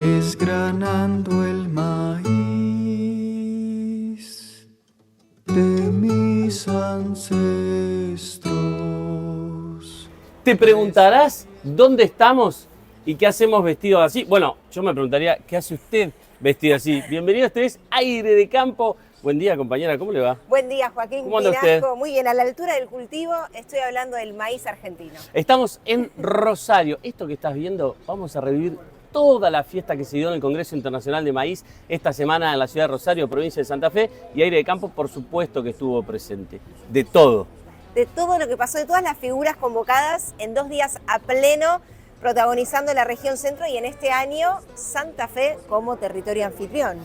Desgranando el maíz de mis ancestros. Te preguntarás dónde estamos y qué hacemos vestidos así. Bueno, yo me preguntaría, ¿qué hace usted vestido así? Bienvenido, este es Aire de Campo. Buen día, compañera, ¿cómo le va? Buen día, Joaquín. ¿Cómo anda usted? Muy bien, a la altura del cultivo estoy hablando del maíz argentino. Estamos en Rosario. Esto que estás viendo, vamos a revivir toda la fiesta que se dio en el Congreso Internacional de Maíz esta semana en la ciudad de Rosario, provincia de Santa Fe, y Aire de Campo, por supuesto que estuvo presente. De todo. De todo lo que pasó, de todas las figuras convocadas en 2 días a pleno, protagonizando la región centro y en este año Santa Fe como territorio anfitrión.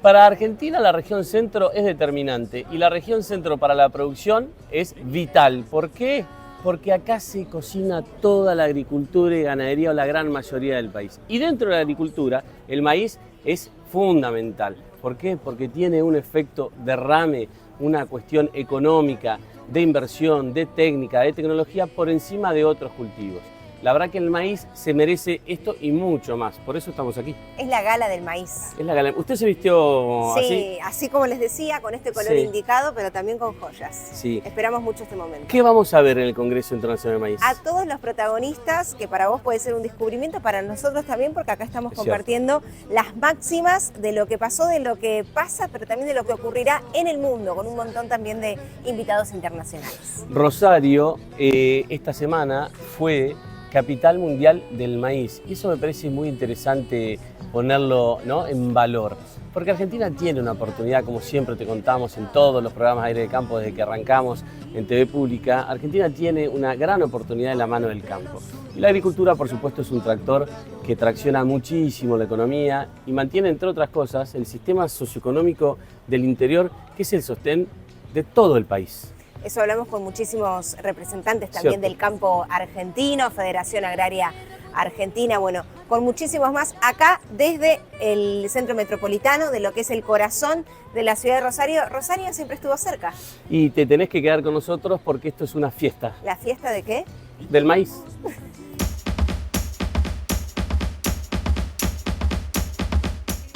Para Argentina la región centro es determinante y la región centro para la producción es vital. ¿Por qué? Porque acá se cocina toda la agricultura y ganadería o la gran mayoría del país. Y dentro de la agricultura el maíz es fundamental. ¿Por qué? Porque tiene un efecto derrame, una cuestión económica, de inversión, de técnica, de tecnología por encima de otros cultivos. La verdad que el maíz se merece esto y mucho más, por eso estamos aquí. Es la gala del maíz. Es la gala. ¿Usted se vistió así? Sí, así como les decía, con este color indicado, pero también con joyas. Sí. Esperamos mucho este momento. ¿Qué vamos a ver en el Congreso Internacional de Maíz? A todos los protagonistas, que para vos puede ser un descubrimiento, para nosotros también, porque acá estamos compartiendo las máximas de lo que pasó, de lo que pasa, pero también de lo que ocurrirá en el mundo, con un montón también de invitados internacionales. Rosario esta semana fue capital mundial del maíz y eso me parece muy interesante ponerlo, ¿no?, en valor. Porque Argentina tiene una oportunidad, como siempre te contamos en todos los programas de Aire de Campo desde que arrancamos en TV Pública, Argentina tiene una gran oportunidad en la mano del campo. Y la agricultura, por supuesto, es un tractor que tracciona muchísimo la economía y mantiene, entre otras cosas, el sistema socioeconómico del interior, que es el sostén de todo el país. Eso hablamos con muchísimos representantes también del campo argentino, Federación Agraria Argentina, bueno, con muchísimos más acá desde el centro metropolitano, de lo que es el corazón de la ciudad de Rosario. Rosario siempre estuvo cerca. Y te tenés que quedar con nosotros porque esto es una fiesta. ¿La fiesta de qué? Del maíz.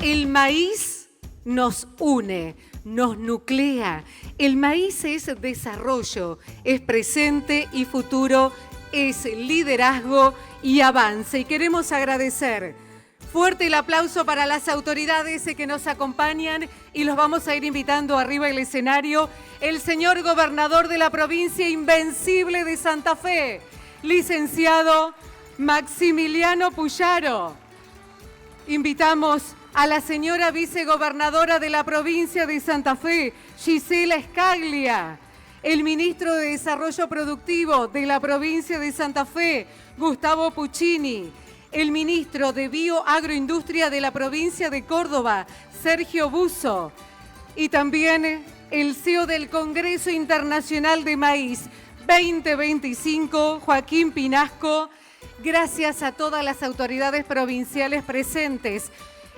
El maíz nos une, nos nuclea. El maíz es desarrollo, es presente y futuro, es liderazgo y avance. Y queremos agradecer fuerte el aplauso para las autoridades que nos acompañan y los vamos a ir invitando arriba del escenario. El señor gobernador de la provincia invencible de Santa Fe, licenciado Maximiliano Puyaro. Invitamos a la señora vicegobernadora de la provincia de Santa Fe, Gisela Scaglia, el ministro de Desarrollo Productivo de la provincia de Santa Fe, Gustavo Puccini, el ministro de Bioagroindustria de la provincia de Córdoba, Sergio Busso, y también el CEO del Congreso Internacional de Maíz 2025, Joaquín Pinasco. Gracias a todas las autoridades provinciales presentes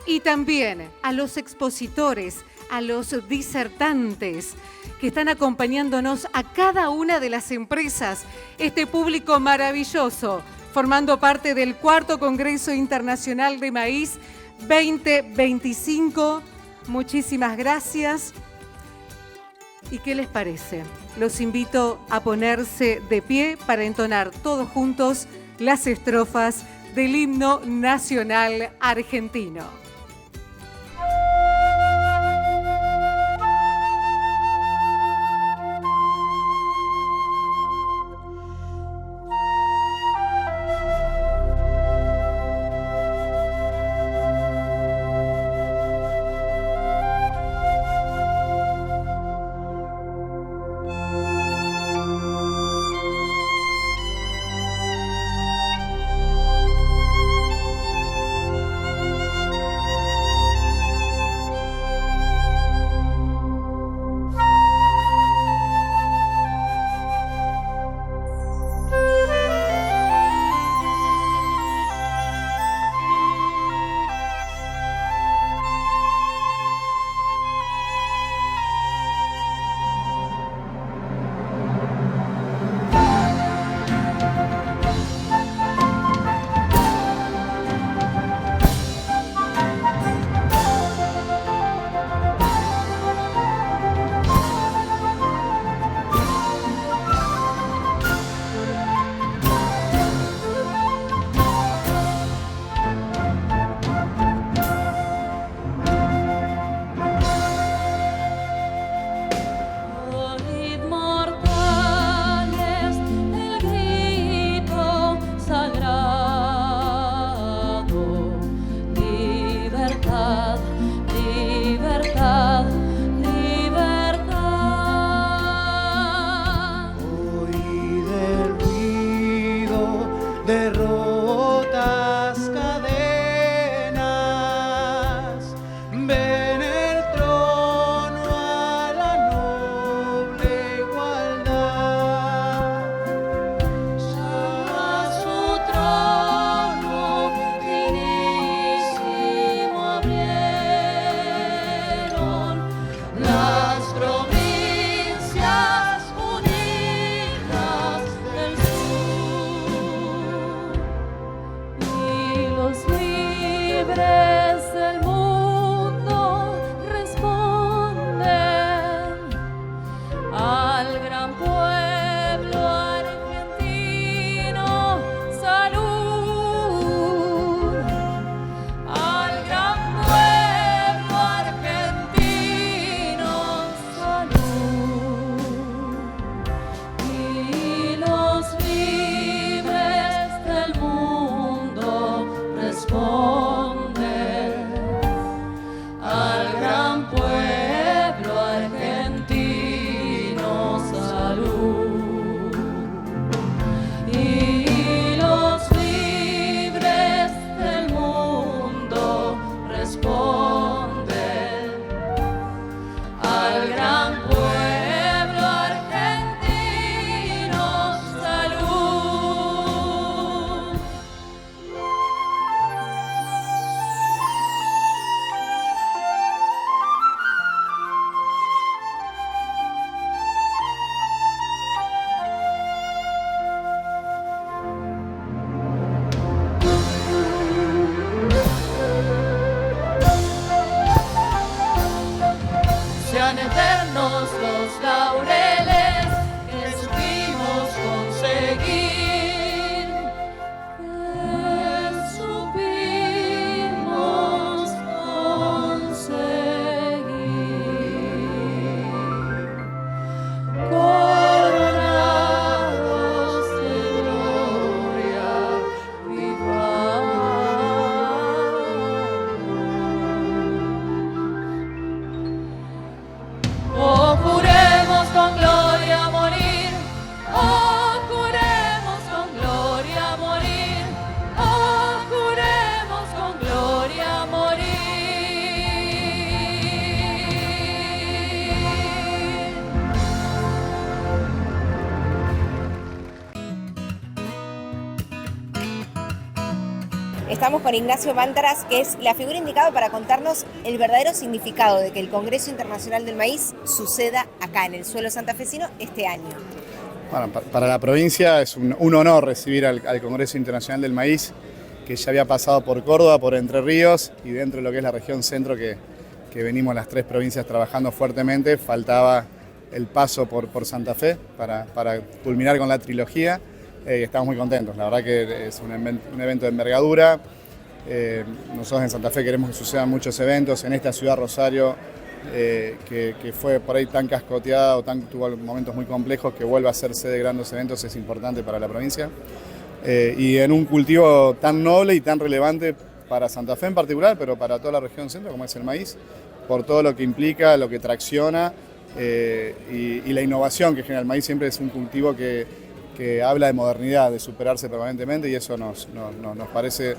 y también a los expositores, a los disertantes que están acompañándonos, a cada una de las empresas, este público maravilloso, formando parte del 4º Congreso Internacional de Maíz 2025. Muchísimas gracias. ¿Y qué les parece? Los invito a ponerse de pie para entonar todos juntos las estrofas del himno nacional argentino. libertad, libertad. Hoy del ruido de rotas cadenas, ven el trono a la noble igualdad. A su trono finísimo abrieron las provincias unidas del sur, y los libres del mundo responden al gran pueblo argentino. Salud al gran pueblo argentino. Salud. Y los libres del mundo responden al gran pueblo argentino. Salud. Y los libres del mundo responden al gran pueblo argentino. Salud. Sean eternos los laureles que supimos conseguir, que supimos conseguir, coronados de gloria viva. Oh, juremos con gloria morir, oh, juremos con gloria morir, oh, juremos con gloria morir. Estamos con Ignacio Mántaras, que es la figura indicada para contarnos el verdadero significado de que el Congreso Internacional del Maíz suceda acá en el suelo santafesino este año. Bueno, para la provincia es un honor recibir al Congreso Internacional del Maíz, que ya había pasado por Córdoba, por Entre Ríos, y dentro de lo que es la región centro, que venimos las tres provincias trabajando fuertemente, faltaba el paso por Santa Fe para culminar con la trilogía. Estamos muy contentos, la verdad que es un evento de envergadura. Nosotros en Santa Fe queremos que sucedan muchos eventos en esta ciudad, Rosario, que fue por ahí tan cascoteada o tuvo momentos muy complejos, que vuelva a ser sede de grandes eventos es importante para la provincia. Y en un cultivo tan noble y tan relevante para Santa Fe en particular, pero para toda la región centro, como es el maíz, por todo lo que implica, lo que tracciona y la innovación que genera el maíz. Siempre es un cultivo que habla de modernidad, de superarse permanentemente, y eso nos parece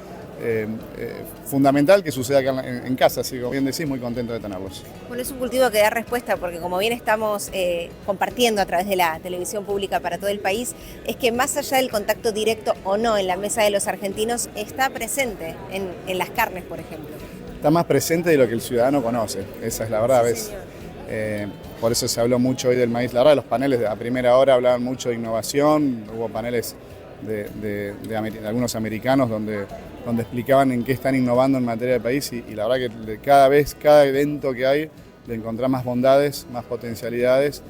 fundamental que suceda acá en casa, así que como bien decís, muy contento de tenerlos. Bueno, es un cultivo que da respuesta porque como bien estamos compartiendo a través de la televisión pública para todo el país, es que más allá del contacto directo o no en la mesa de los argentinos, está presente en las carnes, por ejemplo. Está más presente de lo que el ciudadano conoce, esa es la verdad. Sí, Por eso se habló mucho hoy del maíz. La verdad, los paneles a primera hora hablaban mucho de innovación, hubo paneles de algunos americanos donde explicaban en qué están innovando en materia de país, y la verdad que cada evento que hay, le encontrás más bondades, más potencialidades.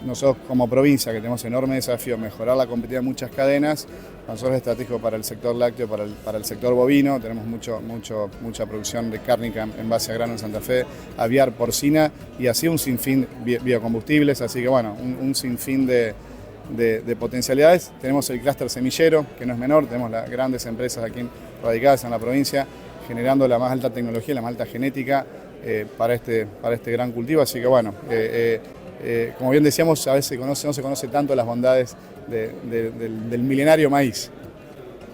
Nosotros como provincia, que tenemos enorme desafío, mejorar la competitividad en muchas cadenas. Nosotros es estratégico para el sector lácteo, para el sector bovino. Tenemos mucha producción de cárnica en base a grano en Santa Fe, aviar, porcina, y así un sinfín de biocombustibles. Así que bueno, un sinfín de potencialidades. Tenemos el clúster semillero, que no es menor. Tenemos las grandes empresas aquí radicadas en la provincia, generando la más alta tecnología, la más alta genética para este gran cultivo. Así que bueno, como bien decíamos, a veces no se conoce tanto las bondades del milenario maíz.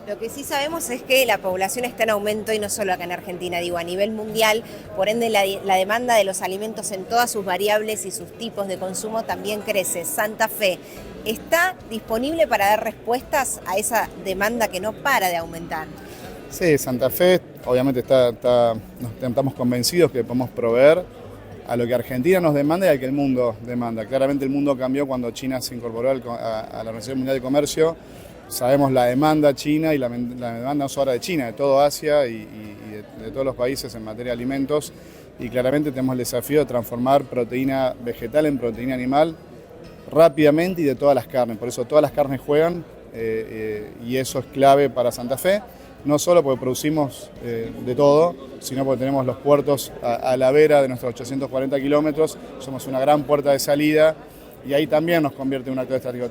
Lo que sí sabemos es que la población está en aumento y no solo acá en Argentina, digo, a nivel mundial, por ende la demanda de los alimentos en todas sus variables y sus tipos de consumo también crece. Santa Fe está disponible para dar respuestas a esa demanda que no para de aumentar. Sí, Santa Fe obviamente estamos convencidos que podemos proveer a lo que Argentina nos demanda y al que el mundo demanda. Claramente el mundo cambió cuando China se incorporó a la Organización Mundial de Comercio. Sabemos la demanda china y la demanda no solo de China, de todo Asia y de todos los países en materia de alimentos. Y claramente tenemos el desafío de transformar proteína vegetal en proteína animal rápidamente y de todas las carnes. Por eso todas las carnes juegan y eso es clave para Santa Fe. No solo porque producimos de todo, sino porque tenemos los puertos a la vera de nuestros 840 kilómetros. Somos una gran puerta de salida y ahí también nos convierte en un actor estratégico.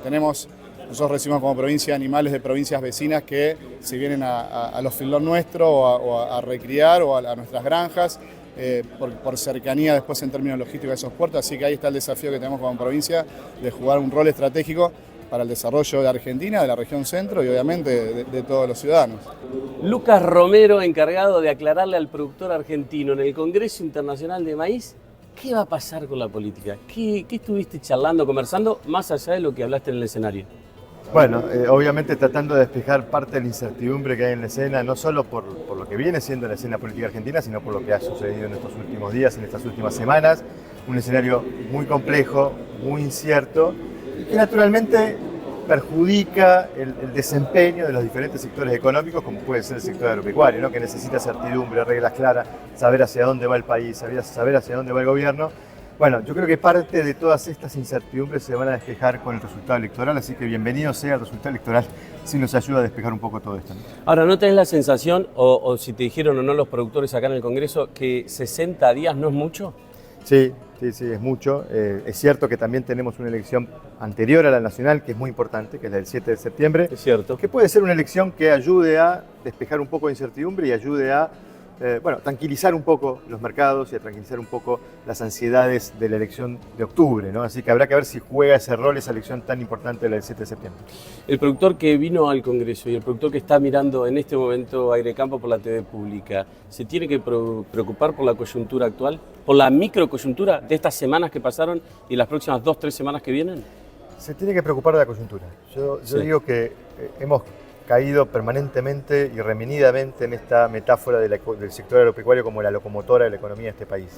Nosotros recibimos como provincia animales de provincias vecinas que se vienen a los filos nuestros o a recriar o a nuestras granjas por cercanía después en términos logísticos de esos puertos. Así que ahí está el desafío que tenemos como provincia de jugar un rol estratégico para el desarrollo de Argentina, de la región centro y obviamente de todos los ciudadanos. Lucas Romero, encargado de aclararle al productor argentino en el Congreso Internacional de Maíz, ¿qué va a pasar con la política? ¿Qué estuviste charlando, conversando, más allá de lo que hablaste en el escenario? Bueno, obviamente tratando de despejar parte de la incertidumbre que hay en la escena, no solo por lo que viene siendo la escena política argentina, sino por lo que ha sucedido en estos últimos días, en estas últimas semanas. Un escenario muy complejo, muy incierto, y que naturalmente perjudica el desempeño de los diferentes sectores económicos, como puede ser el sector agropecuario, ¿no? Que necesita certidumbre, reglas claras, saber hacia dónde va el país, saber hacia dónde va el gobierno. Bueno, yo creo que parte de todas estas incertidumbres se van a despejar con el resultado electoral, así que bienvenido sea el resultado electoral si nos ayuda a despejar un poco todo esto, ¿no? Ahora, ¿no tenés la sensación, o si te dijeron o no los productores acá en el Congreso, que 60 días no es mucho? Sí, es mucho. Es cierto que también tenemos una elección anterior a la nacional, que es muy importante, que es la del 7 de septiembre. Es cierto. Que puede ser una elección que ayude a despejar un poco de incertidumbre y ayude a tranquilizar un poco los mercados y a tranquilizar un poco las ansiedades de la elección de octubre, ¿no? Así que habrá que ver si juega ese rol esa elección tan importante la del 7 de septiembre. El productor que vino al Congreso y el productor que está mirando en este momento Agrecampo por la TV pública, ¿se tiene que preocupar por la coyuntura actual? ¿Por la microcoyuntura de estas semanas que pasaron y las próximas 2-3 semanas que vienen? Se tiene que preocupar de la coyuntura. Yo digo que hemos caído permanentemente y remenidamente en esta metáfora del sector agropecuario como la locomotora de la economía de este país.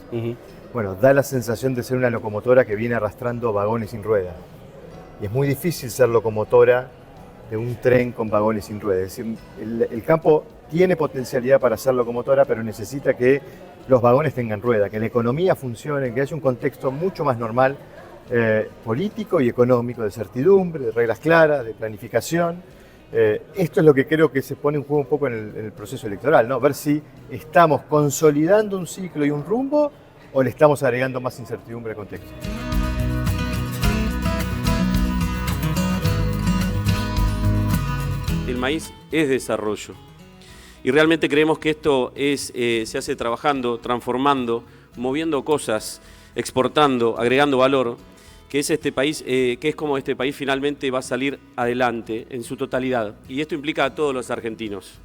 Bueno, da la sensación de ser una locomotora que viene arrastrando vagones sin ruedas. Y es muy difícil ser locomotora de un tren con vagones sin ruedas. Es decir, el campo tiene potencialidad para ser locomotora, pero necesita que los vagones tengan rueda, que la economía funcione, que haya un contexto mucho más normal, político y económico, de certidumbre, de reglas claras, de planificación. Esto es lo que creo que se pone en juego un poco en el proceso electoral, ¿no? Ver si estamos consolidando un ciclo y un rumbo o le estamos agregando más incertidumbre al contexto. El maíz es desarrollo y realmente creemos que esto se hace trabajando, transformando, moviendo cosas, exportando, agregando valor, que es este país, que es como este país finalmente va a salir adelante en su totalidad. Y esto implica a todos los argentinos.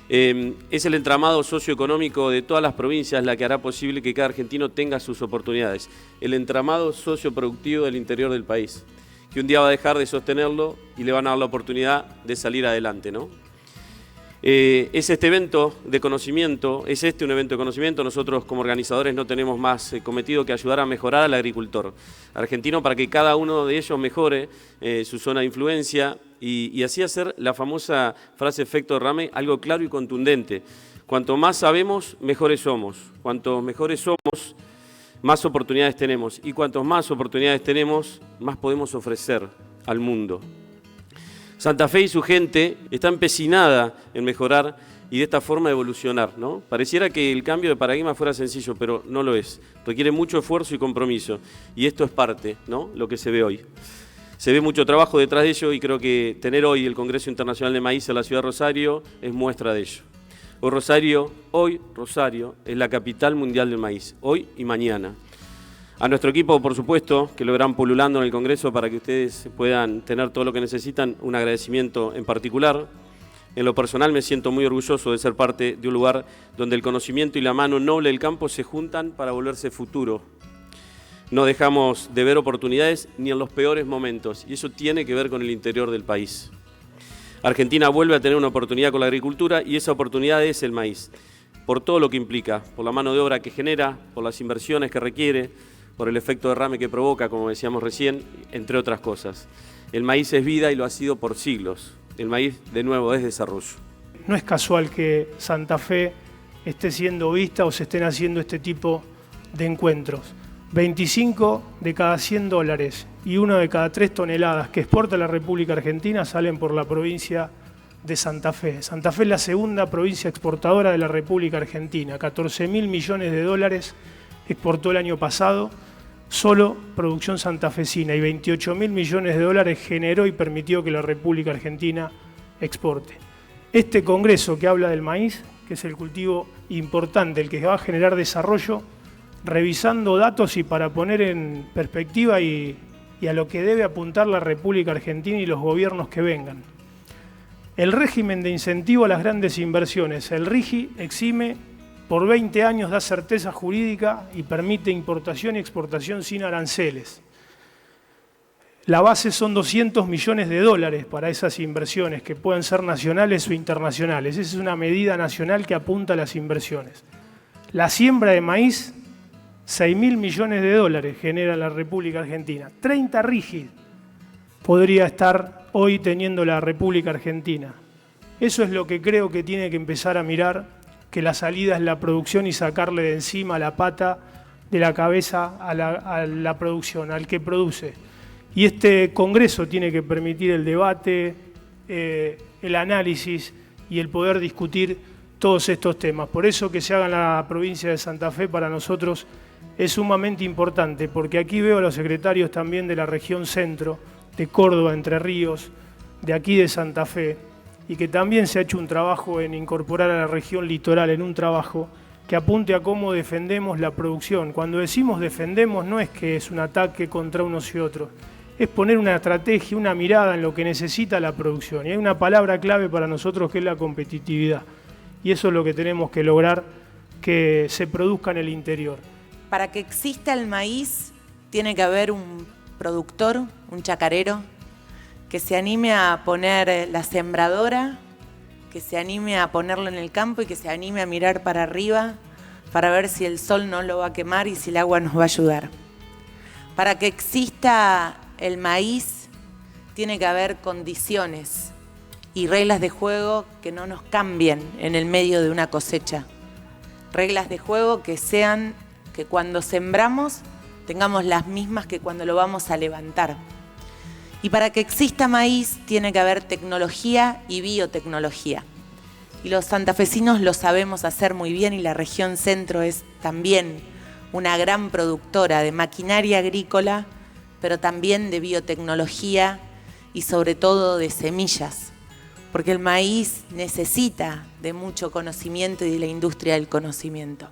Es el entramado socioeconómico de todas las provincias la que hará posible que cada argentino tenga sus oportunidades. El entramado socioproductivo del interior del país, que un día va a dejar de sostenerlo y le van a dar la oportunidad de salir adelante, ¿no? Es este evento de conocimiento, un evento de conocimiento. Nosotros como organizadores no tenemos más cometido que ayudar a mejorar al agricultor argentino para que cada uno de ellos mejore su zona de influencia y así hacer la famosa frase efecto derrame, algo claro y contundente. Cuanto más sabemos, mejores somos. Cuanto mejores somos, más oportunidades tenemos. Y cuantos más oportunidades tenemos, más podemos ofrecer al mundo. Santa Fe y su gente está empecinada en mejorar y de esta forma evolucionar, ¿no? Pareciera que el cambio de paradigma fuera sencillo, pero no lo es. Requiere mucho esfuerzo y compromiso. Y esto es parte, ¿no? Lo que se ve hoy. Se ve mucho trabajo detrás de ello y creo que tener hoy el Congreso Internacional de Maíz en la ciudad de Rosario es muestra de ello. Hoy Rosario es la capital mundial del maíz, hoy y mañana. A nuestro equipo, por supuesto, que lo verán pululando en el Congreso para que ustedes puedan tener todo lo que necesitan, un agradecimiento en particular. En lo personal me siento muy orgulloso de ser parte de un lugar donde el conocimiento y la mano noble del campo se juntan para volverse futuro. No dejamos de ver oportunidades ni en los peores momentos, y eso tiene que ver con el interior del país. Argentina vuelve a tener una oportunidad con la agricultura y esa oportunidad es el maíz, por todo lo que implica, por la mano de obra que genera, por las inversiones que requiere, por el efecto derrame que provoca, como decíamos recién, entre otras cosas. El maíz es vida y lo ha sido por siglos. El maíz, de nuevo, es desarrollo. No es casual que Santa Fe esté siendo vista o se estén haciendo este tipo de encuentros. 25 de cada 100 dólares y 1 de cada 3 toneladas que exporta la República Argentina salen por la provincia de Santa Fe. Santa Fe es la segunda provincia exportadora de la República Argentina. 14.000 millones de dólares exportó el año pasado, solo producción santafesina, y 28.000 millones de dólares generó y permitió que la República Argentina exporte. Este congreso que habla del maíz, que es el cultivo importante, el que va a generar desarrollo, revisando datos y para poner en perspectiva y a lo que debe apuntar la República Argentina y los gobiernos que vengan. El régimen de incentivo a las grandes inversiones, el RIGI, exime por 20 años, da certeza jurídica y permite importación y exportación sin aranceles. La base son 200 millones de dólares para esas inversiones que pueden ser nacionales o internacionales. Esa es una medida nacional que apunta a las inversiones. La siembra de maíz, 6.000 millones de dólares genera la República Argentina. 30 RIGI podría estar hoy teniendo la República Argentina. Eso es lo que creo que tiene que empezar a mirar, que la salida es la producción y sacarle de encima la pata de la cabeza a la producción, al que produce. Y este Congreso tiene que permitir el debate, el análisis y el poder discutir todos estos temas. Por eso que se haga en la provincia de Santa Fe para nosotros es sumamente importante, porque aquí veo a los secretarios también de la región centro, de Córdoba, Entre Ríos, de aquí de Santa Fe, y que también se ha hecho un trabajo en incorporar a la región litoral en un trabajo que apunte a cómo defendemos la producción. Cuando decimos defendemos no es que es un ataque contra unos y otros, es poner una estrategia, una mirada en lo que necesita la producción. Y hay una palabra clave para nosotros que es la competitividad. Y eso es lo que tenemos que lograr, que se produzca en el interior. Para que exista el maíz tiene que haber un productor, un chacarero, que se anime a poner la sembradora, que se anime a ponerlo en el campo y que se anime a mirar para arriba para ver si el sol no lo va a quemar y si el agua nos va a ayudar. Para que exista el maíz tiene que haber condiciones y reglas de juego que no nos cambien en el medio de una cosecha. Reglas de juego que sean que cuando sembramos tengamos las mismas que cuando lo vamos a levantar. Y para que exista maíz tiene que haber tecnología y biotecnología. Y los santafesinos lo sabemos hacer muy bien y la región centro es también una gran productora de maquinaria agrícola, pero también de biotecnología y sobre todo de semillas. Porque el maíz necesita de mucho conocimiento y de la industria del conocimiento.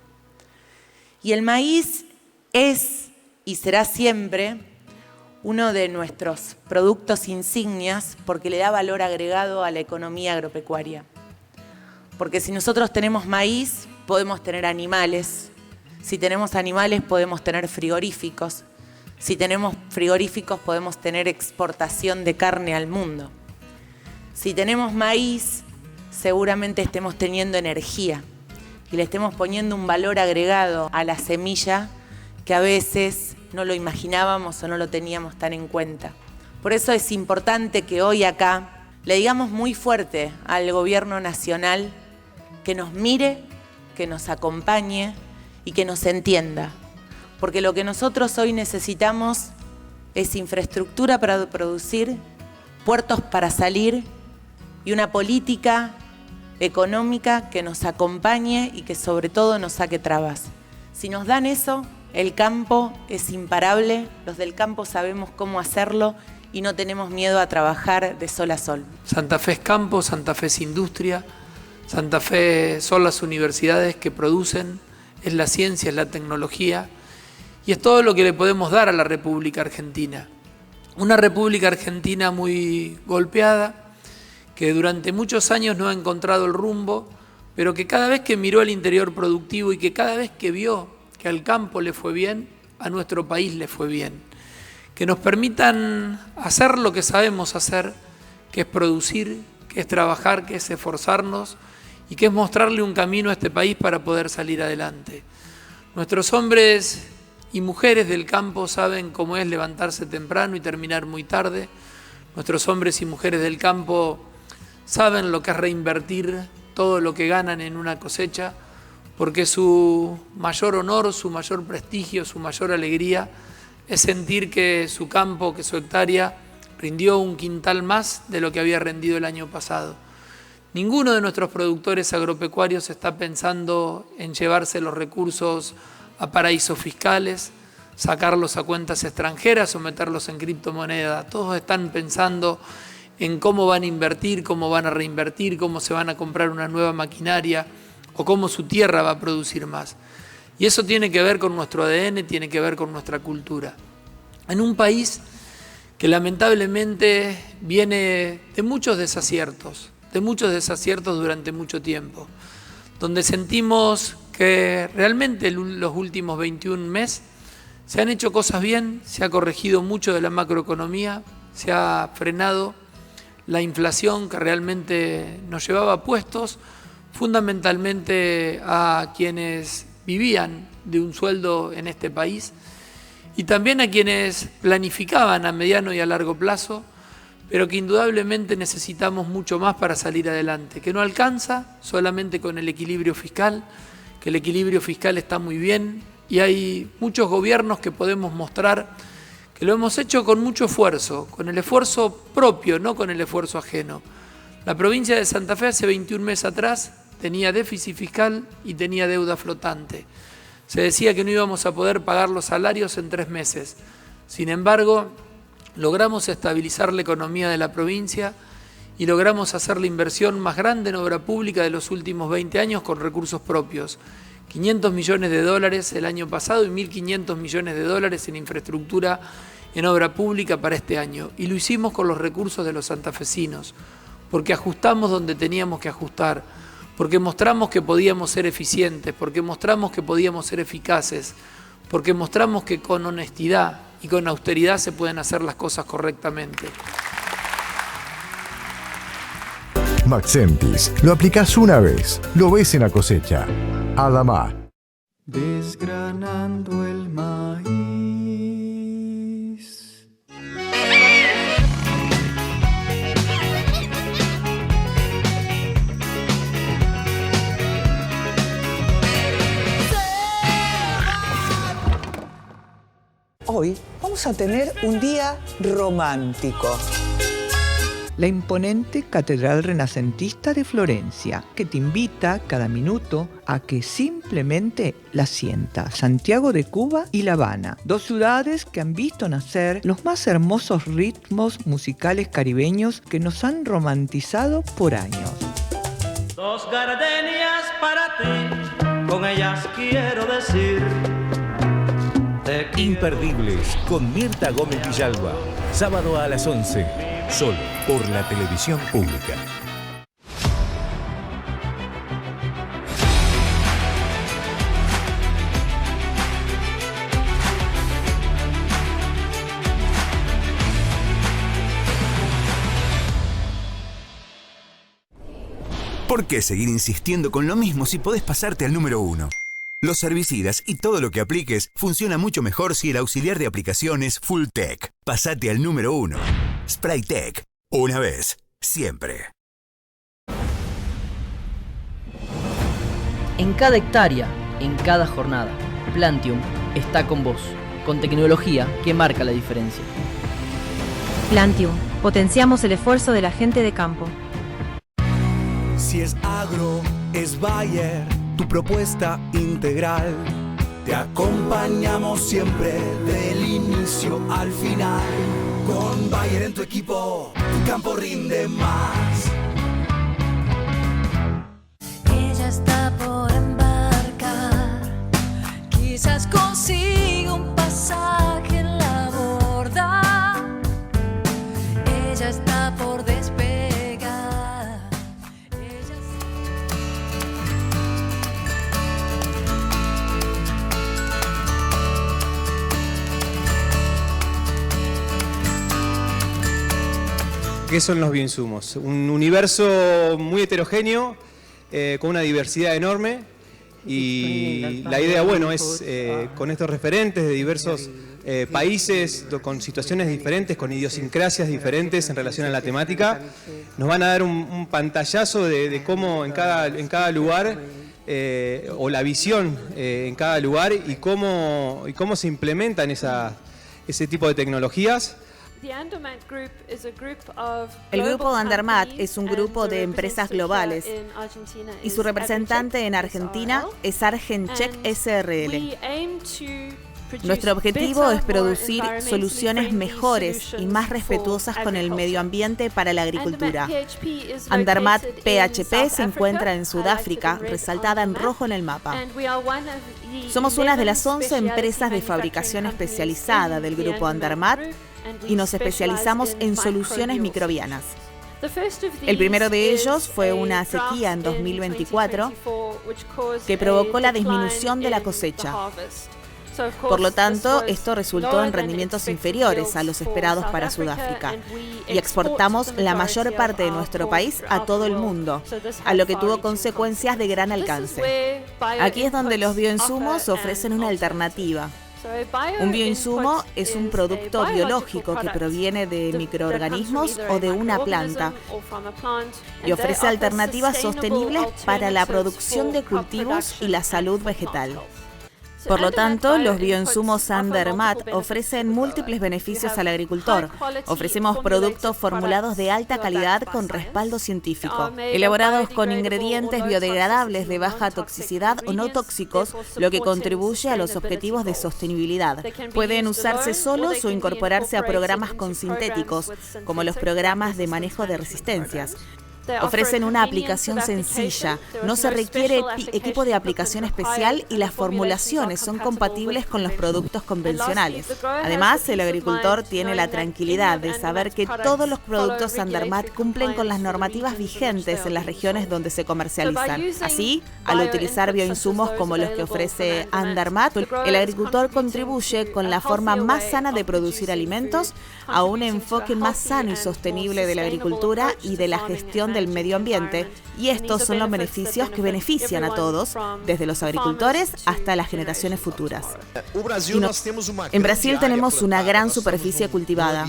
Y el maíz es y será siempre uno de nuestros productos insignias porque le da valor agregado a la economía agropecuaria. Porque si nosotros tenemos maíz, podemos tener animales. Si tenemos animales, podemos tener frigoríficos. Si tenemos frigoríficos, podemos tener exportación de carne al mundo. Si tenemos maíz, seguramente estemos teniendo energía y le estemos poniendo un valor agregado a la semilla que a veces no lo imaginábamos o no lo teníamos tan en cuenta. Por eso es importante que hoy acá le digamos muy fuerte al gobierno nacional que nos mire, que nos acompañe y que nos entienda. Porque lo que nosotros hoy necesitamos es infraestructura para producir, puertos para salir y una política económica que nos acompañe y que sobre todo nos saque trabas. Si nos dan eso, el campo es imparable, los del campo sabemos cómo hacerlo y no tenemos miedo a trabajar de sol a sol. Santa Fe es campo, Santa Fe es industria, Santa Fe son las universidades que producen, es la ciencia, es la tecnología y es todo lo que le podemos dar a la República Argentina. Una República Argentina muy golpeada, que durante muchos años no ha encontrado el rumbo, pero que cada vez que miró al interior productivo y que cada vez que vio que al campo le fue bien, a nuestro país le fue bien. Que nos permitan hacer lo que sabemos hacer, que es producir, que es trabajar, que es esforzarnos y que es mostrarle un camino a este país para poder salir adelante. Nuestros hombres y mujeres del campo saben cómo es levantarse temprano y terminar muy tarde. Nuestros hombres y mujeres del campo saben lo que es reinvertir todo lo que ganan en una cosecha, porque su mayor honor, su mayor prestigio, su mayor alegría es sentir que su campo, que su hectárea rindió un quintal más de lo que había rendido el año pasado. Ninguno de nuestros productores agropecuarios está pensando en llevarse los recursos a paraísos fiscales, sacarlos a cuentas extranjeras o meterlos en criptomoneda. Todos están pensando en cómo van a invertir, cómo van a reinvertir, cómo se van a comprar una nueva maquinaria o cómo su tierra va a producir más. Y eso tiene que ver con nuestro ADN, tiene que ver con nuestra cultura. En un país que lamentablemente viene de muchos desaciertos durante mucho tiempo, donde sentimos que realmente los últimos 21 meses se han hecho cosas bien, se ha corregido mucho de la macroeconomía, se ha frenado la inflación que realmente nos llevaba puestos fundamentalmente a quienes vivían de un sueldo en este país y también a quienes planificaban a mediano y a largo plazo, pero que indudablemente necesitamos mucho más para salir adelante, que no alcanza solamente con el equilibrio fiscal, que el equilibrio fiscal está muy bien y hay muchos gobiernos que podemos mostrar que lo hemos hecho con mucho esfuerzo, con el esfuerzo propio, no con el esfuerzo ajeno. La provincia de Santa Fe hace 21 meses atrás tenía déficit fiscal y tenía deuda flotante. Se decía que no íbamos a poder pagar los salarios en 3 meses. Sin embargo, logramos estabilizar la economía de la provincia y logramos hacer la inversión más grande en obra pública de los últimos 20 años con recursos propios. 500 millones de dólares el año pasado y 1.500 millones de dólares en infraestructura en obra pública para este año. Y lo hicimos con los recursos de los santafesinos, porque ajustamos donde teníamos que ajustar, porque mostramos que podíamos ser eficientes, porque mostramos que podíamos ser eficaces, porque mostramos que con honestidad y con austeridad se pueden hacer las cosas correctamente. Maxentis, lo aplicás una vez, lo ves en la cosecha. Adamá. Desgranando el maíz. Hoy vamos a tener un día romántico. La imponente Catedral Renacentista de Florencia, que te invita cada minuto a que simplemente la sientas. Santiago de Cuba y La Habana, 2 ciudades que han visto nacer los más hermosos ritmos musicales caribeños que nos han romantizado por años. 2 gardenias para ti, con ellas quiero decir. Imperdibles con Mirta Gómez Villalba, sábado a las 11, solo por la televisión pública. ¿Por qué seguir insistiendo con lo mismo si podés pasarte al número 1? Los herbicidas y todo lo que apliques funciona mucho mejor si el auxiliar de aplicación es Fulltech. Pasate al número 1. Spraytech. Una vez, siempre. En cada hectárea, en cada jornada, Plantium está con vos, con tecnología que marca la diferencia. Plantium, potenciamos el esfuerzo de la gente de campo. Si es agro, es Bayer, tu propuesta integral. Te acompañamos siempre del inicio al final. Con Bayer en tu equipo, tu campo rinde más. qué son los bioinsumos. Un universo muy heterogéneo, con una diversidad enorme, y la idea, bueno, es con estos referentes de diversos países, con situaciones diferentes, con idiosincrasias diferentes en relación a la temática, nos van a dar un pantallazo de cómo en cada lugar, o la visión en cada lugar, y cómo se implementan ese tipo de tecnologías. El grupo Andermatt es un grupo de empresas globales y su representante en Argentina es Argencheck SRL. Nuestro objetivo es producir soluciones mejores y más respetuosas con el medio ambiente para la agricultura. Andermatt PHP se encuentra en Sudáfrica, resaltada en rojo en el mapa. Somos una de las 11 empresas de fabricación especializada del grupo Andermatt y nos especializamos en soluciones microbianas. El primero de ellos fue una sequía en 2024 que provocó la disminución de la cosecha. Por lo tanto, esto resultó en rendimientos inferiores a los esperados para Sudáfrica y exportamos la mayor parte de nuestro país a todo el mundo, a lo que tuvo consecuencias de gran alcance. Aquí es donde los bioinsumos ofrecen una alternativa. Un bioinsumo es un producto biológico que proviene de microorganismos o de una planta y ofrece alternativas sostenibles para la producción de cultivos y la salud vegetal. Por lo tanto, los bioinsumos Andermatt ofrecen múltiples beneficios al agricultor. Ofrecemos productos formulados de alta calidad con respaldo científico, elaborados con ingredientes biodegradables de baja toxicidad o no tóxicos, lo que contribuye a los objetivos de sostenibilidad. Pueden usarse solos o incorporarse a programas con sintéticos, como los programas de manejo de resistencias. Ofrecen una aplicación sencilla, no se requiere equipo de aplicación especial y las formulaciones son compatibles con los productos convencionales. Además, el agricultor tiene la tranquilidad de saber que todos los productos Andermatt cumplen con las normativas vigentes en las regiones donde se comercializan. Así, al utilizar bioinsumos como los que ofrece Andermatt, el agricultor contribuye con la forma más sana de producir alimentos a un enfoque más sano y sostenible de la agricultura y de la gestión del medio ambiente, y estos son los beneficios que benefician a todos, desde los agricultores hasta las generaciones futuras. En Brasil tenemos una gran superficie cultivada.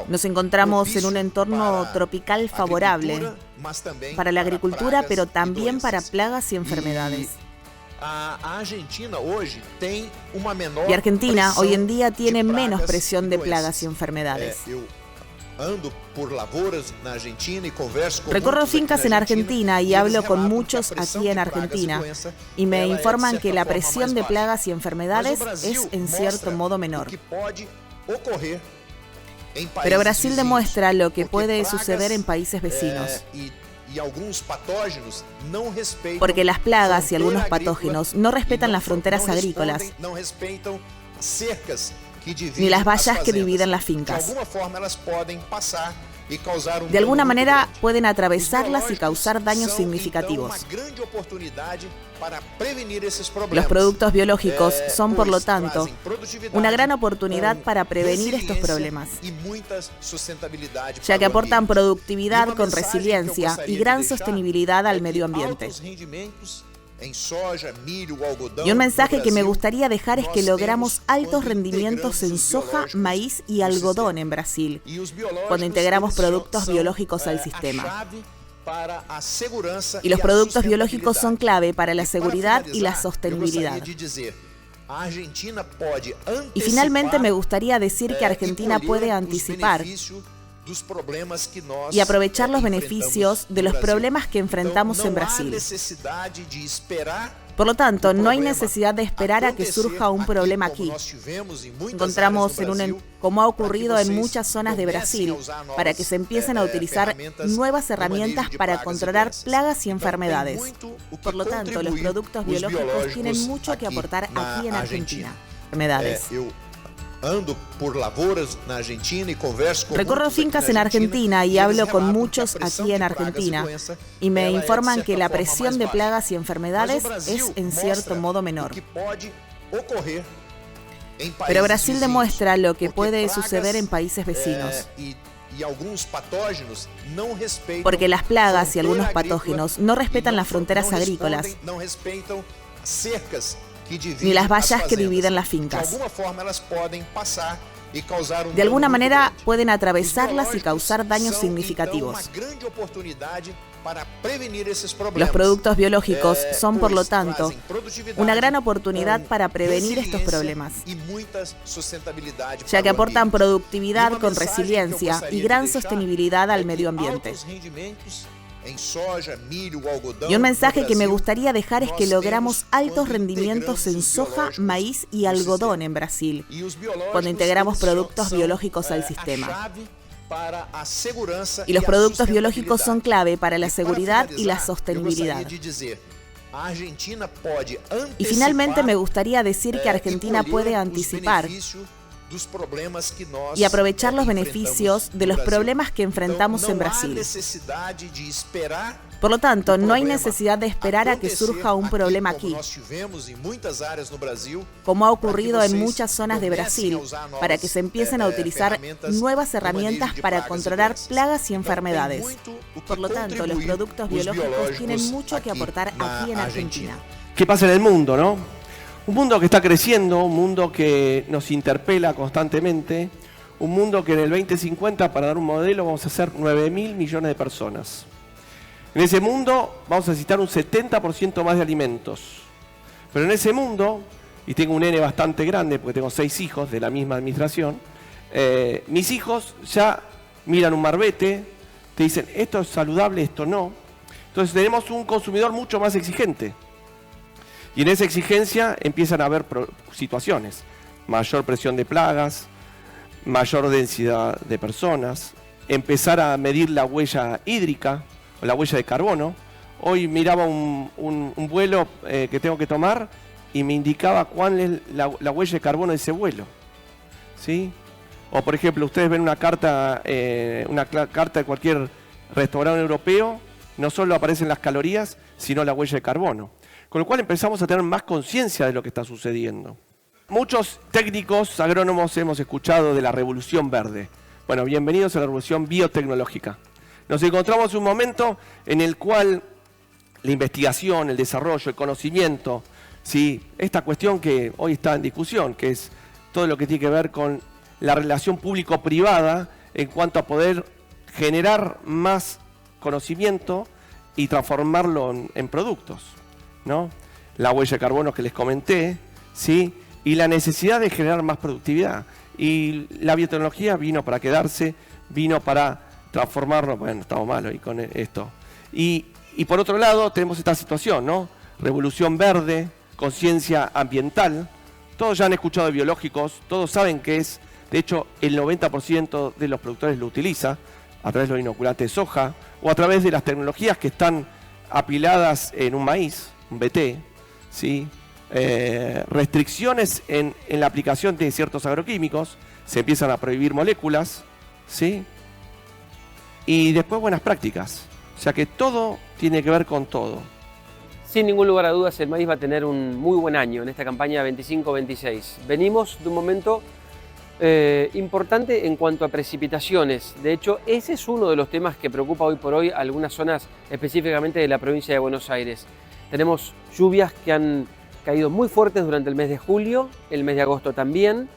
Nos encontramos en un entorno tropical favorable para la agricultura, pero también para plagas y enfermedades. Y Argentina hoy en día tiene menos presión de plagas y enfermedades. Recorro fincas en Argentina y hablo con muchos aquí en Argentina y me informan que la presión de plagas y enfermedades es en cierto modo menor. Pero Brasil demuestra lo que puede suceder en países vecinos. Porque las plagas y algunos patógenos no respetan las fronteras agrícolas ni las vallas que dividen las fincas. De alguna manera pueden atravesarlas y causar daños significativos. Los productos biológicos son, por lo tanto, una gran oportunidad para prevenir estos problemas, ya que aportan productividad con resiliencia y gran sostenibilidad al medio ambiente. Y un mensaje que me gustaría dejar es que logramos altos rendimientos en soja, maíz y algodón en Brasil, cuando integramos productos biológicos al sistema. Y los productos biológicos son clave para la seguridad y la sostenibilidad. Y finalmente me gustaría decir que Argentina puede anticipar y aprovechar los beneficios de los problemas que enfrentamos en Brasil. Por lo tanto, no hay necesidad de esperar a que surja un problema aquí. Encontramos como ha ocurrido en muchas zonas de Brasil, para que se empiecen a utilizar nuevas herramientas para controlar plagas y enfermedades. Por lo tanto, los productos biológicos tienen mucho que aportar aquí en Argentina. Recorro fincas en Argentina y hablo con muchos aquí en Argentina y me informan que la presión de plagas y enfermedades es en cierto modo menor. Pero Brasil demuestra lo que puede suceder en países vecinos. Porque las plagas y algunos patógenos no respetan las fronteras agrícolas ni las vallas que dividen las fincas. De alguna manera pueden atravesarlas y causar daños significativos. Los productos biológicos son, por lo tanto, una gran oportunidad para prevenir estos problemas, ya que aportan productividad con resiliencia y gran sostenibilidad al medio ambiente. Y un mensaje que me gustaría dejar es que logramos altos rendimientos en soja, maíz y algodón en Brasil, cuando integramos productos biológicos al sistema. Y los productos biológicos son clave para la seguridad y la sostenibilidad. Y finalmente me gustaría decir que Argentina puede anticipar y aprovechar los beneficios de los problemas que enfrentamos en Brasil. Por lo tanto, no hay necesidad de esperar a que surja un problema aquí, como ha ocurrido en muchas zonas de Brasil, para que se empiecen a utilizar nuevas herramientas para controlar plagas y enfermedades. Por lo tanto, los productos biológicos tienen mucho que aportar aquí en Argentina. ¿Qué pasa en el mundo, no? Un mundo que está creciendo, un mundo que nos interpela constantemente, un mundo que en el 2050, para dar un modelo, vamos a ser 9.000 millones de personas. En ese mundo vamos a necesitar un 70% más de alimentos. Pero en ese mundo, y tengo un nene bastante grande, porque tengo 6 hijos de la misma administración, mis hijos ya miran un marbete, te dicen, esto es saludable, esto no. Entonces tenemos un consumidor mucho más exigente. Y en esa exigencia empiezan a haber situaciones, mayor presión de plagas, mayor densidad de personas, empezar a medir la huella hídrica o la huella de carbono. Hoy miraba un vuelo que tengo que tomar y me indicaba cuál es la huella de carbono de ese vuelo, ¿sí? O por ejemplo, ustedes ven una carta de cualquier restaurante europeo, no solo aparecen las calorías, sino la huella de carbono. Con lo cual empezamos a tener más conciencia de lo que está sucediendo. Muchos técnicos agrónomos hemos escuchado de la revolución verde. Bueno, bienvenidos a la revolución biotecnológica. Nos encontramos en un momento en el cual la investigación, el desarrollo, el conocimiento, ¿sí? Esta cuestión que hoy está en discusión, que es todo lo que tiene que ver con la relación público-privada en cuanto a poder generar más conocimiento y transformarlo en productos, ¿no? La huella de carbono que les comenté, ¿sí? Y la necesidad de generar más productividad. Y la biotecnología vino para quedarse, vino para transformarlo. Bueno, estamos malos y con esto. Y por otro lado tenemos esta situación, ¿no? Revolución verde, conciencia ambiental. Todos ya han escuchado de biológicos, todos saben qué es. De hecho, el 90% de los productores lo utiliza a través de los inoculantes de soja o a través de las tecnologías que están apiladas en un maíz, un BT, ¿sí? Restricciones en la aplicación de ciertos agroquímicos, se empiezan a prohibir moléculas, ¿sí? Y después buenas prácticas. O sea que todo tiene que ver con todo. Sin ningún lugar a dudas, el maíz va a tener un muy buen año en esta campaña 25-26. Venimos de un momento importante en cuanto a precipitaciones. De hecho, ese es uno de los temas que preocupa hoy por hoy a algunas zonas específicamente de la provincia de Buenos Aires. Tenemos lluvias que han caído muy fuertes durante el mes de julio, el mes de agosto también,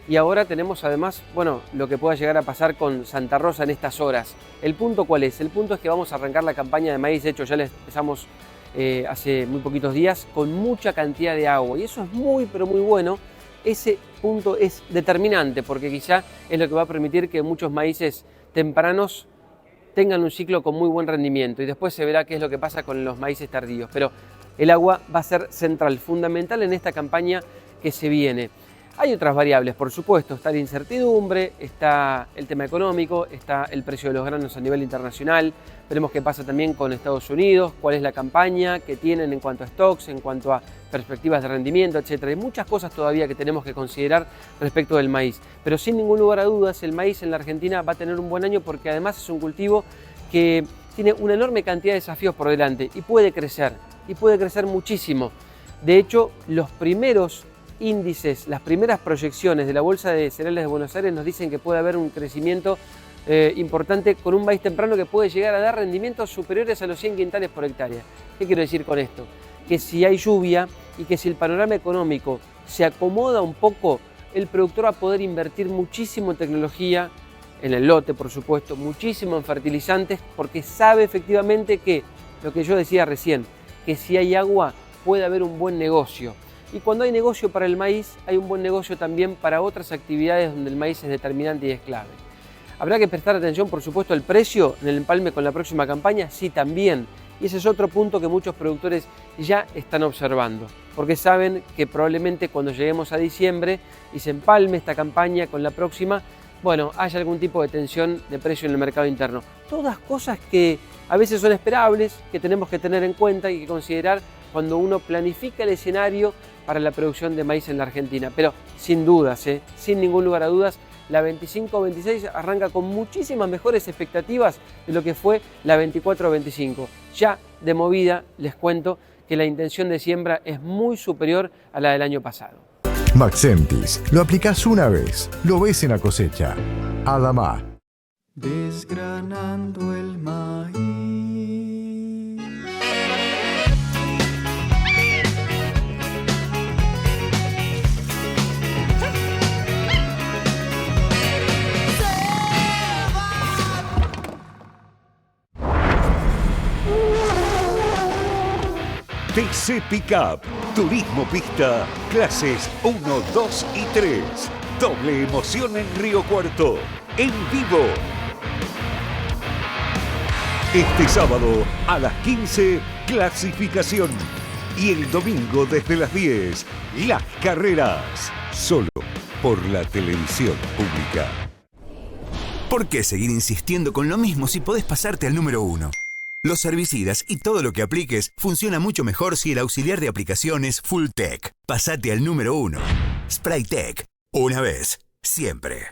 y ahora tenemos además, bueno, lo que pueda llegar a pasar con Santa Rosa en estas horas. ¿El punto cuál es? El punto es que vamos a arrancar la campaña de maíz, de hecho ya la empezamos hace muy poquitos días, con mucha cantidad de agua, y eso es muy, pero muy bueno. Ese punto es determinante porque quizá es lo que va a permitir que muchos maíces tempranos tengan un ciclo con muy buen rendimiento y después se verá qué es lo que pasa con los maíces tardíos. Pero el agua va a ser central, fundamental en esta campaña que se viene. Hay otras variables, por supuesto, está la incertidumbre, está el tema económico, está el precio de los granos a nivel internacional, veremos qué pasa también con Estados Unidos, cuál es la campaña que tienen en cuanto a stocks, en cuanto a perspectivas de rendimiento, etc. Hay muchas cosas todavía que tenemos que considerar respecto del maíz, pero sin ningún lugar a dudas el maíz en la Argentina va a tener un buen año porque además es un cultivo que tiene una enorme cantidad de desafíos por delante y puede crecer muchísimo. De hecho, los primeros índices, las primeras proyecciones de la Bolsa de Cereales de Buenos Aires nos dicen que puede haber un crecimiento importante con un maíz temprano que puede llegar a dar rendimientos superiores a los 100 quintales por hectárea. ¿Qué quiero decir con esto? Que si hay lluvia y que si el panorama económico se acomoda un poco, el productor va a poder invertir muchísimo en tecnología, en el lote por supuesto, muchísimo en fertilizantes, porque sabe efectivamente que, lo que yo decía recién, que si hay agua puede haber un buen negocio. Y cuando hay negocio para el maíz, hay un buen negocio también para otras actividades donde el maíz es determinante y es clave. ¿Habrá que prestar atención, por supuesto, al precio en el empalme con la próxima campaña? Sí, también. Y ese es otro punto que muchos productores ya están observando, porque saben que probablemente cuando lleguemos a diciembre y se empalme esta campaña con la próxima, bueno, haya algún tipo de tensión de precio en el mercado interno. Todas cosas que a veces son esperables, que tenemos que tener en cuenta y que considerar cuando uno planifica el escenario para la producción de maíz en la Argentina. Pero sin dudas, sin ningún lugar a dudas, la 25-26 arranca con muchísimas mejores expectativas de lo que fue la 24-25. Ya de movida les cuento que la intención de siembra es muy superior a la del año pasado. Maxentis, lo aplicás una vez, lo ves en la cosecha. Adamá. Desgranando el maíz. TC Pickup, Turismo Pista, clases 1, 2 y 3. Doble emoción en Río Cuarto, en vivo. Este sábado a las 15, clasificación. Y el domingo desde las 10, las carreras. Solo por la televisión pública. ¿Por qué seguir insistiendo con lo mismo si podés pasarte al número 1? Los herbicidas y todo lo que apliques funciona mucho mejor si el auxiliar de aplicación es Fulltech. Pasate al número 1. Spraytech. Una vez, siempre.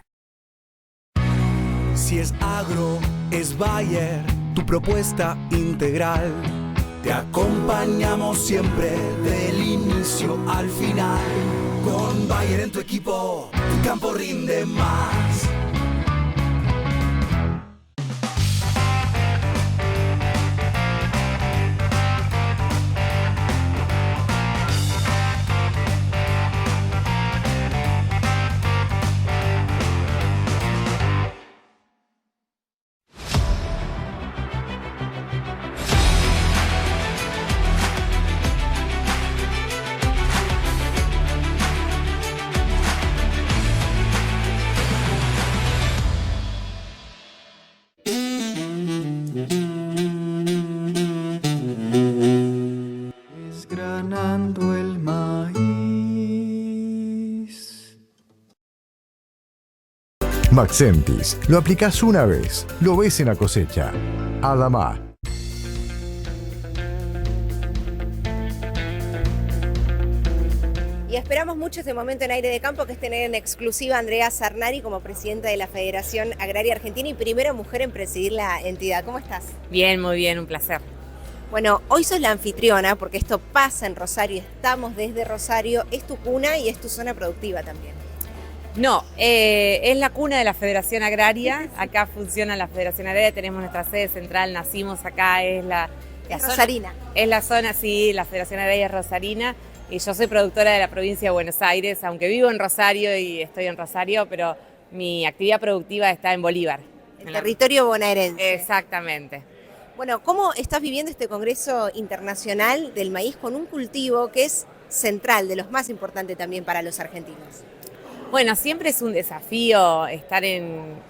Si es agro, es Bayer, tu propuesta integral. Te acompañamos siempre del inicio al final. Con Bayer en tu equipo, tu campo rinde más. Desgranando el maíz. Maxentis, lo aplicás una vez, lo ves en la cosecha. Adamá. Y esperamos mucho este momento en Aire de Campo, que es tener en exclusiva a Andrea Sarnari como presidenta de la Federación Agraria Argentina y primera mujer en presidir la entidad. ¿Cómo estás? Bien, muy bien, un placer. Bueno, hoy sos la anfitriona porque esto pasa en Rosario, estamos desde Rosario, es tu cuna y es tu zona productiva también. No, es la cuna de la Federación Agraria, acá funciona la Federación Agraria, tenemos nuestra sede central, nacimos acá, es la zona, Rosarina. Es la zona, sí, la Federación Agraria es Rosarina, y yo soy productora de la provincia de Buenos Aires, aunque vivo en Rosario y estoy en Rosario, pero mi actividad productiva está en Bolívar. El territorio bonaerense. Exactamente. Bueno, ¿cómo estás viviendo este Congreso Internacional del Maíz con un cultivo que es central, de los más importantes también para los argentinos? Bueno, siempre es un desafío estar en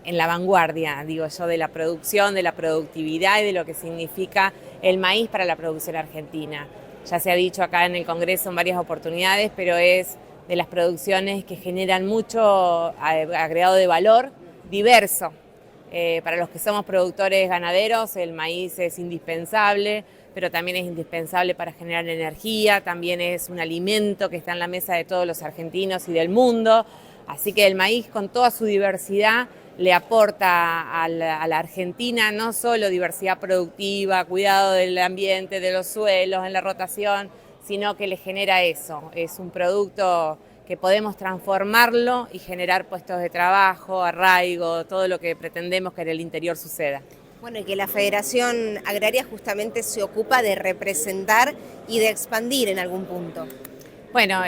la vanguardia, digo yo, de la producción, de la productividad y de lo que significa el maíz para la producción argentina. Ya se ha dicho acá en el Congreso en varias oportunidades, pero es de las producciones que generan mucho agregado de valor diverso. Para los que somos productores ganaderos, el maíz es indispensable, pero también es indispensable para generar energía, también es un alimento que está en la mesa de todos los argentinos y del mundo. Así que el maíz, con toda su diversidad, le aporta a la Argentina no solo diversidad productiva, cuidado del ambiente, de los suelos, en la rotación, sino que le genera eso. Es un producto que podemos transformarlo y generar puestos de trabajo, arraigo, todo lo que pretendemos que en el interior suceda. Bueno, y que la Federación Agraria justamente se ocupa de representar y de expandir en algún punto. Bueno,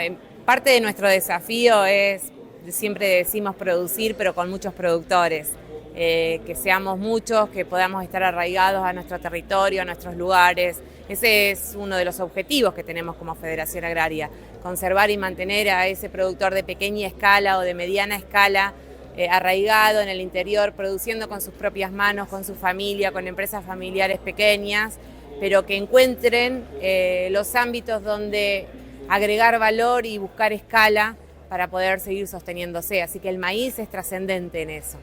parte de nuestro desafío es, siempre decimos producir, pero con muchos productores, que seamos muchos, que podamos estar arraigados a nuestro territorio, a nuestros lugares. Ese es uno de los objetivos que tenemos como Federación Agraria, conservar y mantener a ese productor de pequeña escala o de mediana escala arraigado en el interior, produciendo con sus propias manos, con su familia, con empresas familiares pequeñas, pero que encuentren los ámbitos donde agregar valor y buscar escala para poder seguir sosteniéndose. Así que el maíz es trascendente en eso.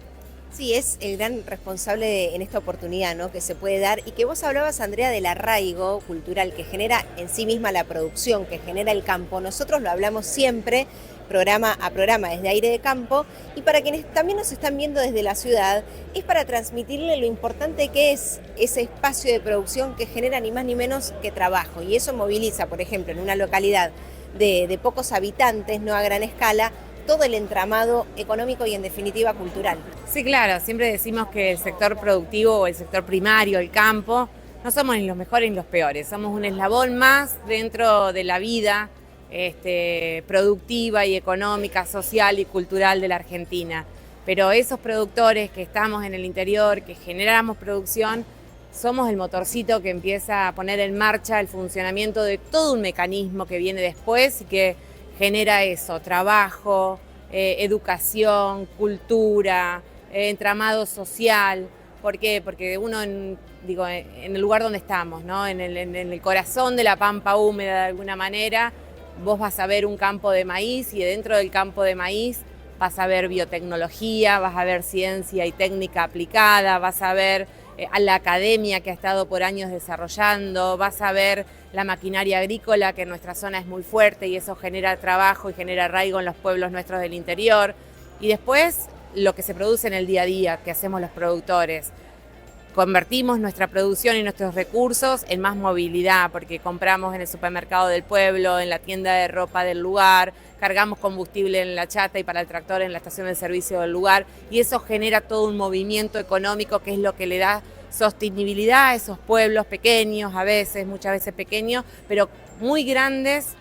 Sí, es el gran responsable en esta oportunidad, ¿no?, que se puede dar, y que vos hablabas, Andrea, del arraigo cultural que genera en sí misma la producción, que genera el campo. Nosotros lo hablamos siempre, programa a programa, desde Aire de Campo, y para quienes también nos están viendo desde la ciudad, es para transmitirle lo importante que es ese espacio de producción que genera ni más ni menos que trabajo, y eso moviliza, por ejemplo, en una localidad de pocos habitantes, no a gran escala, todo el entramado económico y en definitiva cultural. Sí, claro, siempre decimos que el sector productivo o el sector primario, el campo, no somos ni los mejores ni los peores, somos un eslabón más dentro de la vida productiva y económica, social y cultural de la Argentina. Pero esos productores que estamos en el interior, que generamos producción, somos el motorcito que empieza a poner en marcha el funcionamiento de todo un mecanismo que viene después y que genera eso, trabajo, educación, cultura, entramado social. ¿Por qué? Porque uno, en el lugar donde estamos, ¿no?, en el corazón de la pampa húmeda de alguna manera, vos vas a ver un campo de maíz y dentro del campo de maíz vas a ver biotecnología, vas a ver ciencia y técnica aplicada, vas a ver a la academia que ha estado por años desarrollando, vas a ver la maquinaria agrícola que en nuestra zona es muy fuerte y eso genera trabajo y genera arraigo en los pueblos nuestros del interior. Y después lo que se produce en el día a día, que hacemos los productores. Convertimos nuestra producción y nuestros recursos en más movilidad, porque compramos en el supermercado del pueblo, en la tienda de ropa del lugar, cargamos combustible en la chata y para el tractor en la estación de servicio del lugar, y eso genera todo un movimiento económico que es lo que le da sostenibilidad a esos pueblos pequeños, muchas veces pequeños, pero muy grandes,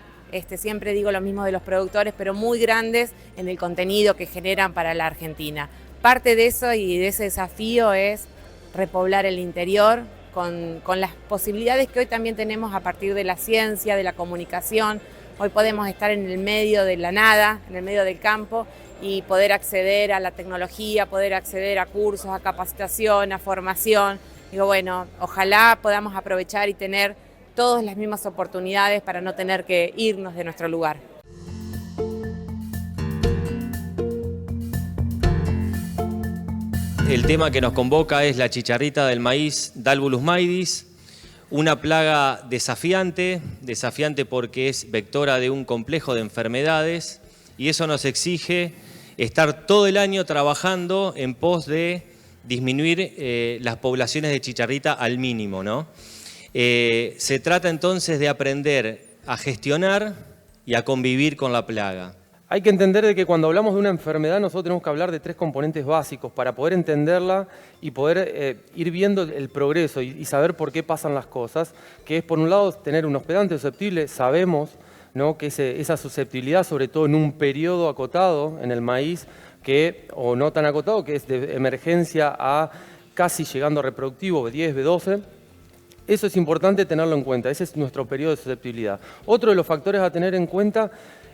siempre digo lo mismo de los productores, pero muy grandes en el contenido que generan para la Argentina. Parte de eso y de ese desafío es repoblar el interior con las posibilidades que hoy también tenemos a partir de la ciencia, de la comunicación. Hoy podemos estar en el medio de la nada, en el medio del campo, y poder acceder a la tecnología, poder acceder a cursos, a capacitación, a formación. Digo, bueno, ojalá podamos aprovechar y tener todas las mismas oportunidades para no tener que irnos de nuestro lugar. El tema que nos convoca es la chicharrita del maíz Dalbulus maidis, una plaga desafiante porque es vectora de un complejo de enfermedades y eso nos exige estar todo el año trabajando en pos de disminuir las poblaciones de chicharrita al mínimo, ¿no? Se trata entonces de aprender a gestionar y a convivir con la plaga. Hay que entender de que cuando hablamos de una enfermedad nosotros tenemos que hablar de 3 componentes básicos para poder entenderla y poder ir viendo el progreso y saber por qué pasan las cosas, que es por un lado tener un hospedante susceptible. Sabemos, ¿no?, que esa susceptibilidad, sobre todo en un periodo acotado en el maíz, o no tan acotado, que es de emergencia a casi llegando a reproductivo, B10, B12, eso es importante tenerlo en cuenta, ese es nuestro periodo de susceptibilidad. Otro de los factores a tener en cuenta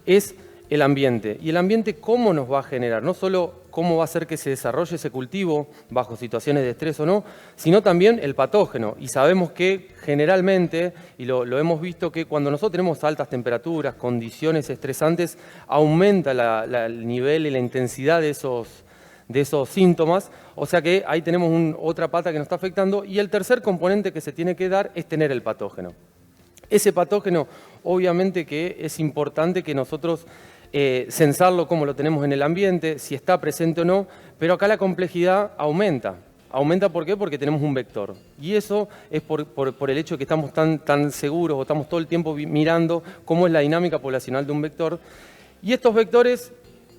es el ambiente. Y el ambiente, ¿cómo nos va a generar? No solo cómo va a hacer que se desarrolle ese cultivo bajo situaciones de estrés o no, sino también el patógeno. Y sabemos que generalmente, y lo hemos visto, que cuando nosotros tenemos altas temperaturas, condiciones estresantes, aumenta el nivel y la intensidad de esos síntomas. O sea que ahí tenemos otra pata que nos está afectando. Y el tercer componente que se tiene que dar es tener el patógeno. Ese patógeno, obviamente que es importante que nosotros censarlo como lo tenemos en el ambiente, si está presente o no, pero acá la complejidad aumenta. ¿Aumenta por qué? Porque tenemos un vector. Y eso es por el hecho de que estamos tan seguros o estamos todo el tiempo mirando cómo es la dinámica poblacional de un vector. Y estos vectores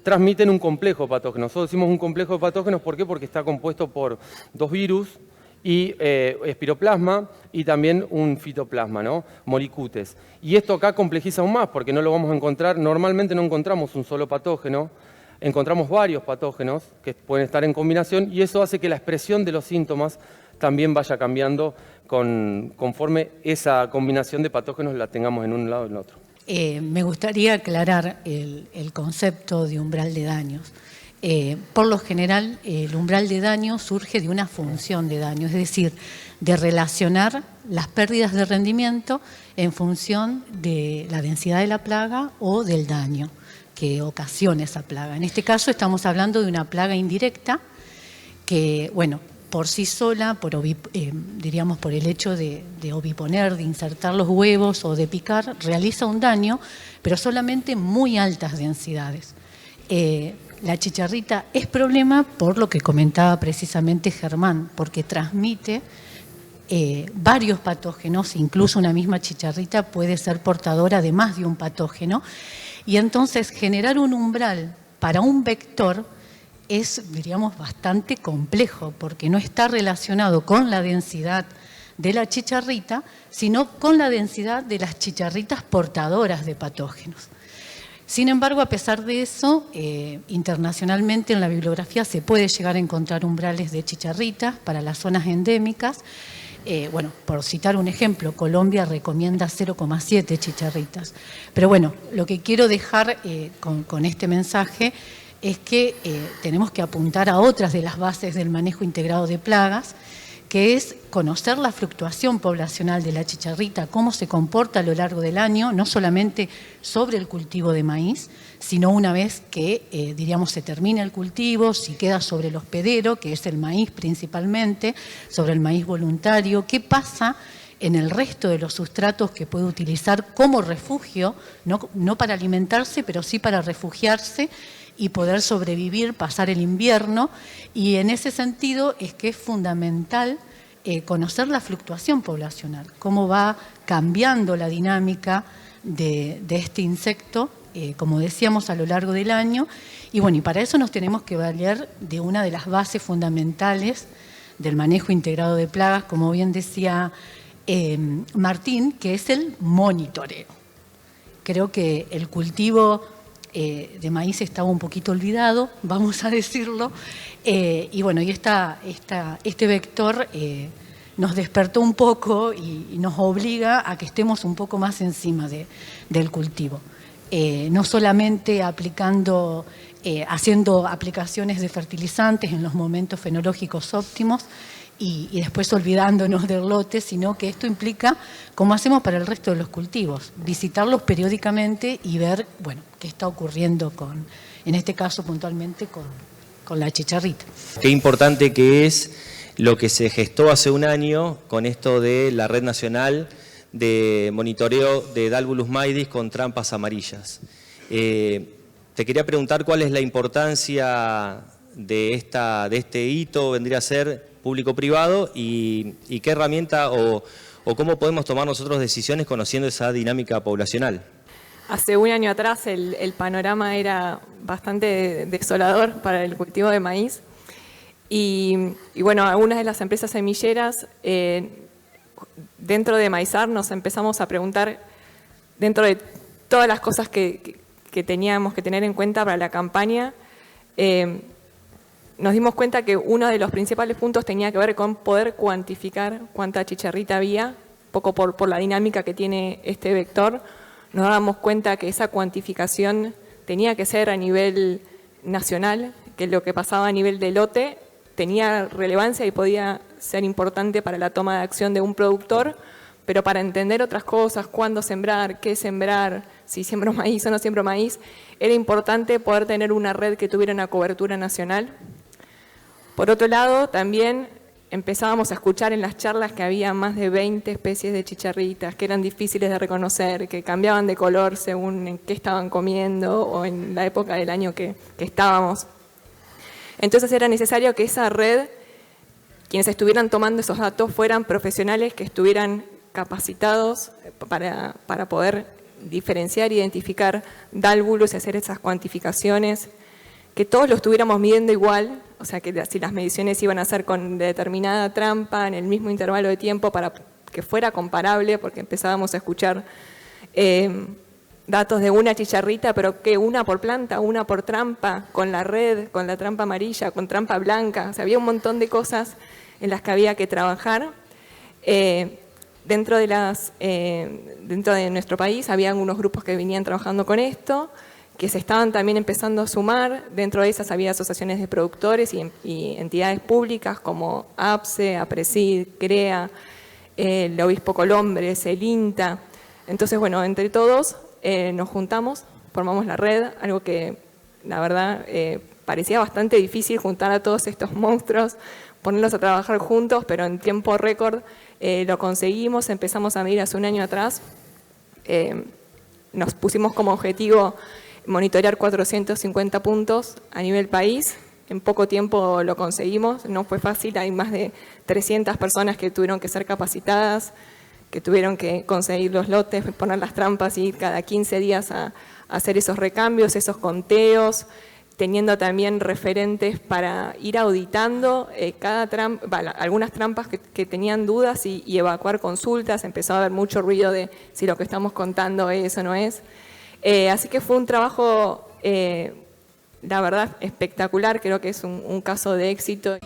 transmiten un complejo patógeno. Nosotros decimos un complejo de patógenos, ¿por qué? Porque está compuesto por 2 virus y espiroplasma y también un fitoplasma, ¿no? Molicutes. Y esto acá complejiza aún más porque no lo vamos a encontrar, normalmente no encontramos un solo patógeno, encontramos varios patógenos que pueden estar en combinación y eso hace que la expresión de los síntomas también vaya cambiando conforme esa combinación de patógenos la tengamos en un lado o en el otro. Me gustaría aclarar el concepto de umbral de daños. Por lo general, el umbral de daño surge de una función de daño, es decir, de relacionar las pérdidas de rendimiento en función de la densidad de la plaga o del daño que ocasiona esa plaga. En este caso estamos hablando de una plaga indirecta que, bueno, por sí sola, diríamos por el hecho de oviponer, de insertar los huevos o de picar, realiza un daño, pero solamente en muy altas densidades. La chicharrita es problema por lo que comentaba precisamente Germán, porque transmite varios patógenos, incluso una misma chicharrita puede ser portadora de más de un patógeno, y entonces generar un umbral para un vector es, diríamos, bastante complejo, porque no está relacionado con la densidad de la chicharrita, sino con la densidad de las chicharritas portadoras de patógenos. Sin embargo, a pesar de eso, internacionalmente en la bibliografía se puede llegar a encontrar umbrales de chicharritas para las zonas endémicas. Bueno, por citar un ejemplo, Colombia recomienda 0,7 chicharritas. Pero bueno, lo que quiero dejar con este mensaje es que tenemos que apuntar a otras de las bases del manejo integrado de plagas, que es conocer la fluctuación poblacional de la chicharrita, cómo se comporta a lo largo del año, no solamente sobre el cultivo de maíz, sino una vez que, diríamos, se termina el cultivo, si queda sobre el hospedero, que es el maíz principalmente, sobre el maíz voluntario, qué pasa en el resto de los sustratos que puede utilizar como refugio, no para alimentarse, pero sí para refugiarse y poder sobrevivir, pasar el invierno, y en ese sentido es que es fundamental conocer la fluctuación poblacional, cómo va cambiando la dinámica de este insecto, como decíamos, a lo largo del año, y bueno, y para eso nos tenemos que valer de una de las bases fundamentales del manejo integrado de plagas, como bien decía Martín, que es el monitoreo. Creo que el cultivo de maíz estaba un poquito olvidado, vamos a decirlo, y bueno, y este vector nos despertó un poco y nos obliga a que estemos un poco más encima del cultivo. No solamente haciendo aplicaciones de fertilizantes en los momentos fenológicos óptimos y después olvidándonos del lote, sino que esto implica, como hacemos para el resto de los cultivos, visitarlos periódicamente y ver, bueno, qué está ocurriendo en este caso puntualmente con la chicharrita. Qué importante que es lo que se gestó hace un año con esto de la Red Nacional de Monitoreo de Dalvulus maidis con trampas amarillas. Te quería preguntar cuál es la importancia de este hito, vendría a ser público-privado, y qué herramienta o cómo podemos tomar nosotros decisiones conociendo esa dinámica poblacional. Hace un año atrás el panorama era bastante desolador para el cultivo de maíz y bueno, algunas de las empresas semilleras dentro de Maizar nos empezamos a preguntar, dentro de todas las cosas que teníamos que tener en cuenta para la campaña, nos dimos cuenta que uno de los principales puntos tenía que ver con poder cuantificar cuánta chicharrita había, poco por la dinámica que tiene este vector. Nos dábamos cuenta que esa cuantificación tenía que ser a nivel nacional, que lo que pasaba a nivel de lote tenía relevancia y podía ser importante para la toma de acción de un productor, pero para entender otras cosas, cuándo sembrar, qué sembrar, si siembro maíz o no siembro maíz, era importante poder tener una red que tuviera una cobertura nacional. Por otro lado, también empezábamos a escuchar en las charlas que había más de 20 especies de chicharritas, que eran difíciles de reconocer, que cambiaban de color según en qué estaban comiendo o en la época del año que estábamos. Entonces era necesario que esa red, quienes estuvieran tomando esos datos, fueran profesionales que estuvieran capacitados para poder diferenciar, identificar dálvulos y hacer esas cuantificaciones, que todos lo estuviéramos midiendo igual, o sea, que si las mediciones iban a ser con determinada trampa en el mismo intervalo de tiempo para que fuera comparable, porque empezábamos a escuchar datos de una chicharrita, pero que una por planta, una por trampa, con la red, con la trampa amarilla, con trampa blanca. O sea, había un montón de cosas en las que había que trabajar. Dentro de nuestro país había algunos grupos que venían trabajando con esto, que se estaban también empezando a sumar. Dentro de esas había asociaciones de productores y entidades públicas como APSE, APRESID, CREA, el Obispo Colombres, el INTA. Entonces, bueno, entre todos nos juntamos, formamos la red, algo que la verdad parecía bastante difícil juntar a todos estos monstruos, ponerlos a trabajar juntos, pero en tiempo récord lo conseguimos, empezamos a medir hace un año atrás. Nos pusimos como objetivo monitorear 450 puntos a nivel país. En poco tiempo lo conseguimos, no fue fácil, hay más de 300 personas que tuvieron que ser capacitadas, que tuvieron que conseguir los lotes, poner las trampas y ir cada 15 días a hacer esos recambios, esos conteos, teniendo también referentes para ir auditando algunas trampas que tenían dudas y evacuar consultas. Empezó a haber mucho ruido de si lo que estamos contando es o no es. Así que fue un trabajo, la verdad, espectacular, creo que es un caso de éxito.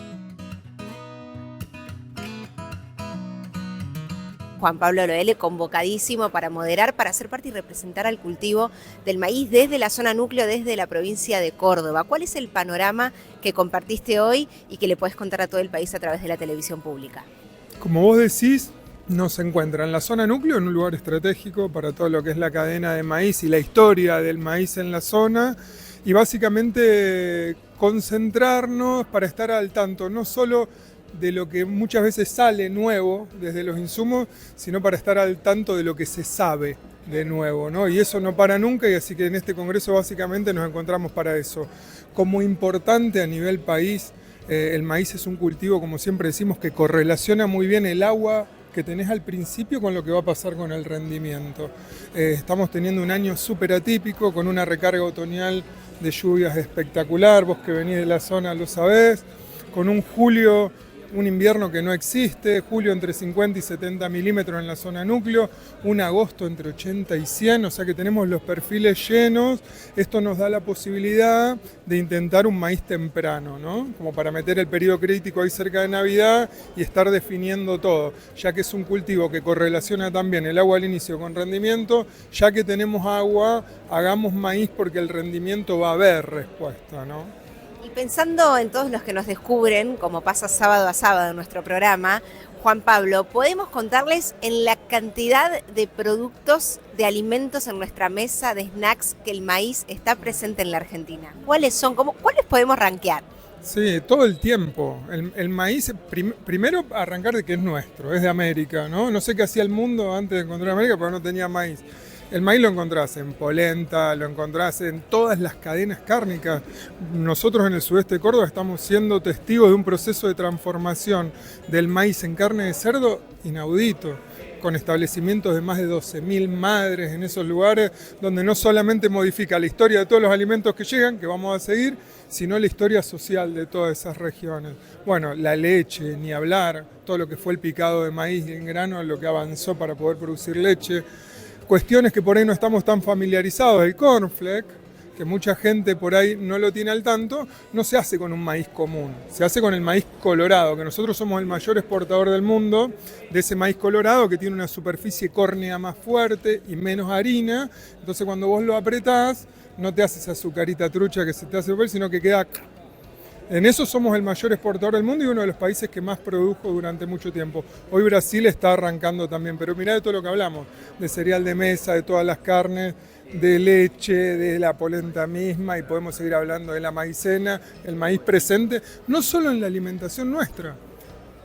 Juan Pablo Loele, convocadísimo para moderar, para ser parte y representar al cultivo del maíz desde la zona núcleo, desde la provincia de Córdoba. ¿Cuál es el panorama que compartiste hoy y que le puedes contar a todo el país a través de la televisión pública? Como vos decís, nos encuentra en la zona núcleo, en un lugar estratégico para todo lo que es la cadena de maíz y la historia del maíz en la zona, y básicamente concentrarnos para estar al tanto, no solo de lo que muchas veces sale nuevo desde los insumos, sino para estar al tanto de lo que se sabe de nuevo, ¿no? Y eso no para nunca, y así que en este congreso básicamente nos encontramos para eso. Como importante a nivel país, el maíz es un cultivo, como siempre decimos, que correlaciona muy bien el agua que tenés al principio con lo que va a pasar con el rendimiento. Estamos teniendo un año súper atípico, con una recarga otoñal de lluvias espectacular, vos que venís de la zona lo sabés, con un julio, un invierno que no existe, julio entre 50 y 70 milímetros en la zona núcleo, un agosto entre 80 y 100, o sea que tenemos los perfiles llenos. Esto nos da la posibilidad de intentar un maíz temprano, ¿no? Como para meter el periodo crítico ahí cerca de Navidad y estar definiendo todo, ya que es un cultivo que correlaciona también el agua al inicio con rendimiento. Ya que tenemos agua, hagamos maíz porque el rendimiento va a haber respuesta, ¿no? Y pensando en todos los que nos descubren, como pasa sábado a sábado en nuestro programa, Juan Pablo, ¿podemos contarles en la cantidad de productos, de alimentos en nuestra mesa, de snacks, que el maíz está presente en la Argentina? ¿Cuáles son? ¿Cuáles podemos rankear? Sí, todo el tiempo. El maíz, primero arrancar de que es nuestro, es de América, ¿no? No sé qué hacía el mundo antes de encontrar América, pero no tenía maíz. El maíz lo encontrás en polenta, lo encontrás en todas las cadenas cárnicas. Nosotros en el sudeste de Córdoba estamos siendo testigos de un proceso de transformación del maíz en carne de cerdo inaudito, con establecimientos de más de 12.000 madres en esos lugares, donde no solamente modifica la historia de todos los alimentos que llegan, que vamos a seguir, sino la historia social de todas esas regiones. Bueno, la leche, ni hablar, todo lo que fue el picado de maíz en grano, lo que avanzó para poder producir leche. Cuestiones que por ahí no estamos tan familiarizados, el cornflake, que mucha gente por ahí no lo tiene al tanto, no se hace con un maíz común, se hace con el maíz colorado, que nosotros somos el mayor exportador del mundo de ese maíz colorado, que tiene una superficie córnea más fuerte y menos harina. Entonces cuando vos lo apretás, no te hace esa azucarita trucha que se te hace ver, sino que queda... En eso somos el mayor exportador del mundo y uno de los países que más produjo durante mucho tiempo. Hoy Brasil está arrancando también, pero mirá de todo lo que hablamos, de cereal de mesa, de todas las carnes, de leche, de la polenta misma, y podemos seguir hablando de la maicena, el maíz presente, no solo en la alimentación nuestra.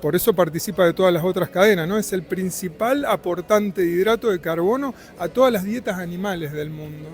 Por eso participa de todas las otras cadenas, ¿no? Es el principal aportante de hidrato de carbono a todas las dietas animales del mundo.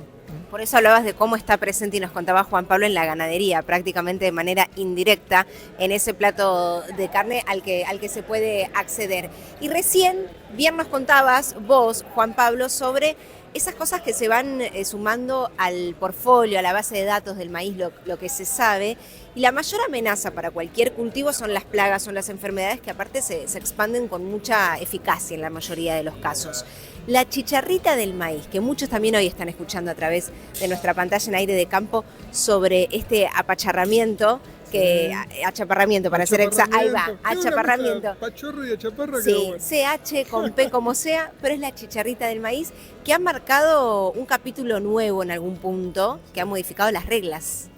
Por eso hablabas de cómo está presente, y nos contaba Juan Pablo, en la ganadería, prácticamente de manera indirecta, en ese plato de carne al que se puede acceder. Y recién, bien nos contabas vos, Juan Pablo, sobre esas cosas que se van sumando al portfolio, a la base de datos del maíz, lo que se sabe. Y la mayor amenaza para cualquier cultivo son las plagas, son las enfermedades que aparte se expanden con mucha eficacia en la mayoría de los casos. La chicharrita del maíz, que muchos también hoy están escuchando a través de nuestra pantalla en Aire de Campo sobre este apacharramiento, achaparramiento para ser exacto, ahí va, achaparramiento. Pachorro y achaparra. Sí, CH con P como sea, pero es la chicharrita del maíz que ha marcado un capítulo nuevo en algún punto, que ha modificado las reglas.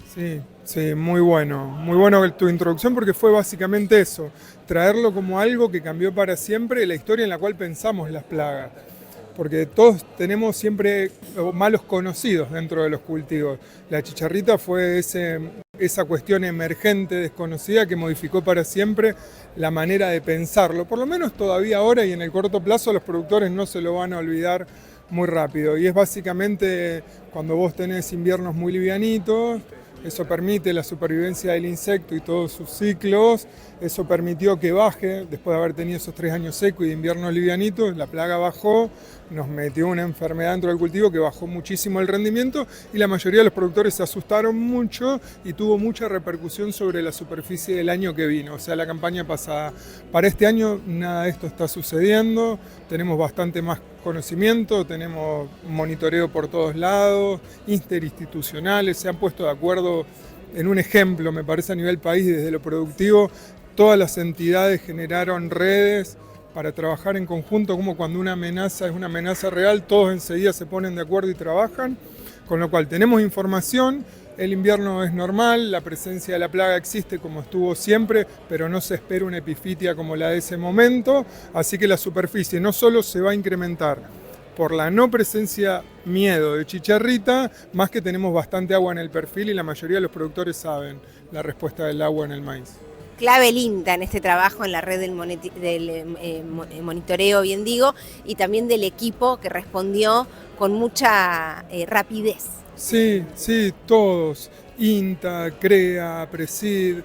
Sí, muy bueno tu introducción porque fue básicamente eso, traerlo como algo que cambió para siempre la historia en la cual pensamos las plagas. Porque todos tenemos siempre malos conocidos dentro de los cultivos. La chicharrita fue esa cuestión emergente, desconocida, que modificó para siempre la manera de pensarlo. Por lo menos todavía ahora y en el corto plazo los productores no se lo van a olvidar muy rápido. Y es básicamente cuando vos tenés inviernos muy livianitos, eso permite la supervivencia del insecto y todos sus ciclos. Eso permitió que baje, después de haber tenido esos 3 años secos y de inviernos livianitos, la plaga bajó, nos metió una enfermedad dentro del cultivo que bajó muchísimo el rendimiento y la mayoría de los productores se asustaron mucho y tuvo mucha repercusión sobre la superficie del año que vino, o sea, la campaña pasada. Para este año nada de esto está sucediendo, tenemos bastante más conocimiento, tenemos monitoreo por todos lados, interinstitucionales, se han puesto de acuerdo en un ejemplo, me parece a nivel país desde lo productivo, todas las entidades generaron redes para trabajar en conjunto, como cuando una amenaza es una amenaza real, todos enseguida se ponen de acuerdo y trabajan, con lo cual tenemos información, el invierno es normal, la presencia de la plaga existe como estuvo siempre, pero no se espera una epifitia como la de ese momento, así que la superficie no solo se va a incrementar por la no presencia miedo de chicharrita, más que tenemos bastante agua en el perfil y la mayoría de los productores saben la respuesta del agua en el maíz. Clave linda en este trabajo en la red del monitoreo, bien digo, y también del equipo que respondió con mucha rapidez. Sí, todos, INTA, CREA, PRESID,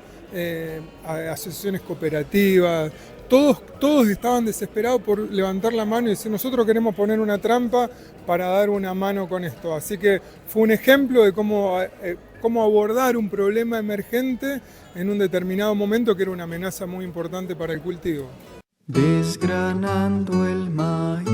asociaciones cooperativas, todos estaban desesperados por levantar la mano y decir nosotros queremos poner una trampa para dar una mano con esto. Así que fue un ejemplo de cómo abordar un problema emergente en un determinado momento que era una amenaza muy importante para el cultivo. Desgranando el maíz.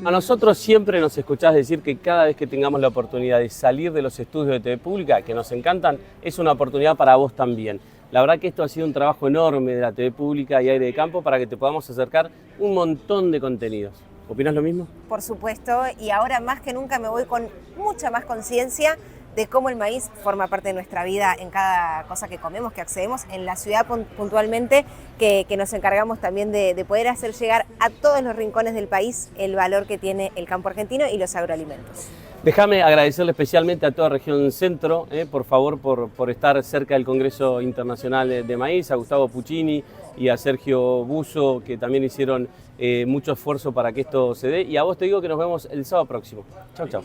A nosotros siempre nos escuchás decir que cada vez que tengamos la oportunidad de salir de los estudios de TV Pública, que nos encantan, es una oportunidad para vos también. La verdad que esto ha sido un trabajo enorme de la TV Pública y Aire de Campo para que te podamos acercar un montón de contenidos. ¿Opinás lo mismo? Por supuesto, y ahora más que nunca me voy con mucha más conciencia de cómo el maíz forma parte de nuestra vida en cada cosa que comemos, que accedemos en la ciudad puntualmente, que nos encargamos también de poder hacer llegar a todos los rincones del país el valor que tiene el campo argentino y los agroalimentos. Déjame agradecerle especialmente a toda Región Centro, por favor, por estar cerca del Congreso Internacional de Maíz, a Gustavo Puccini y a Sergio Buzo, que también hicieron mucho esfuerzo para que esto se dé. Y a vos te digo que nos vemos el sábado próximo. Chau, chau.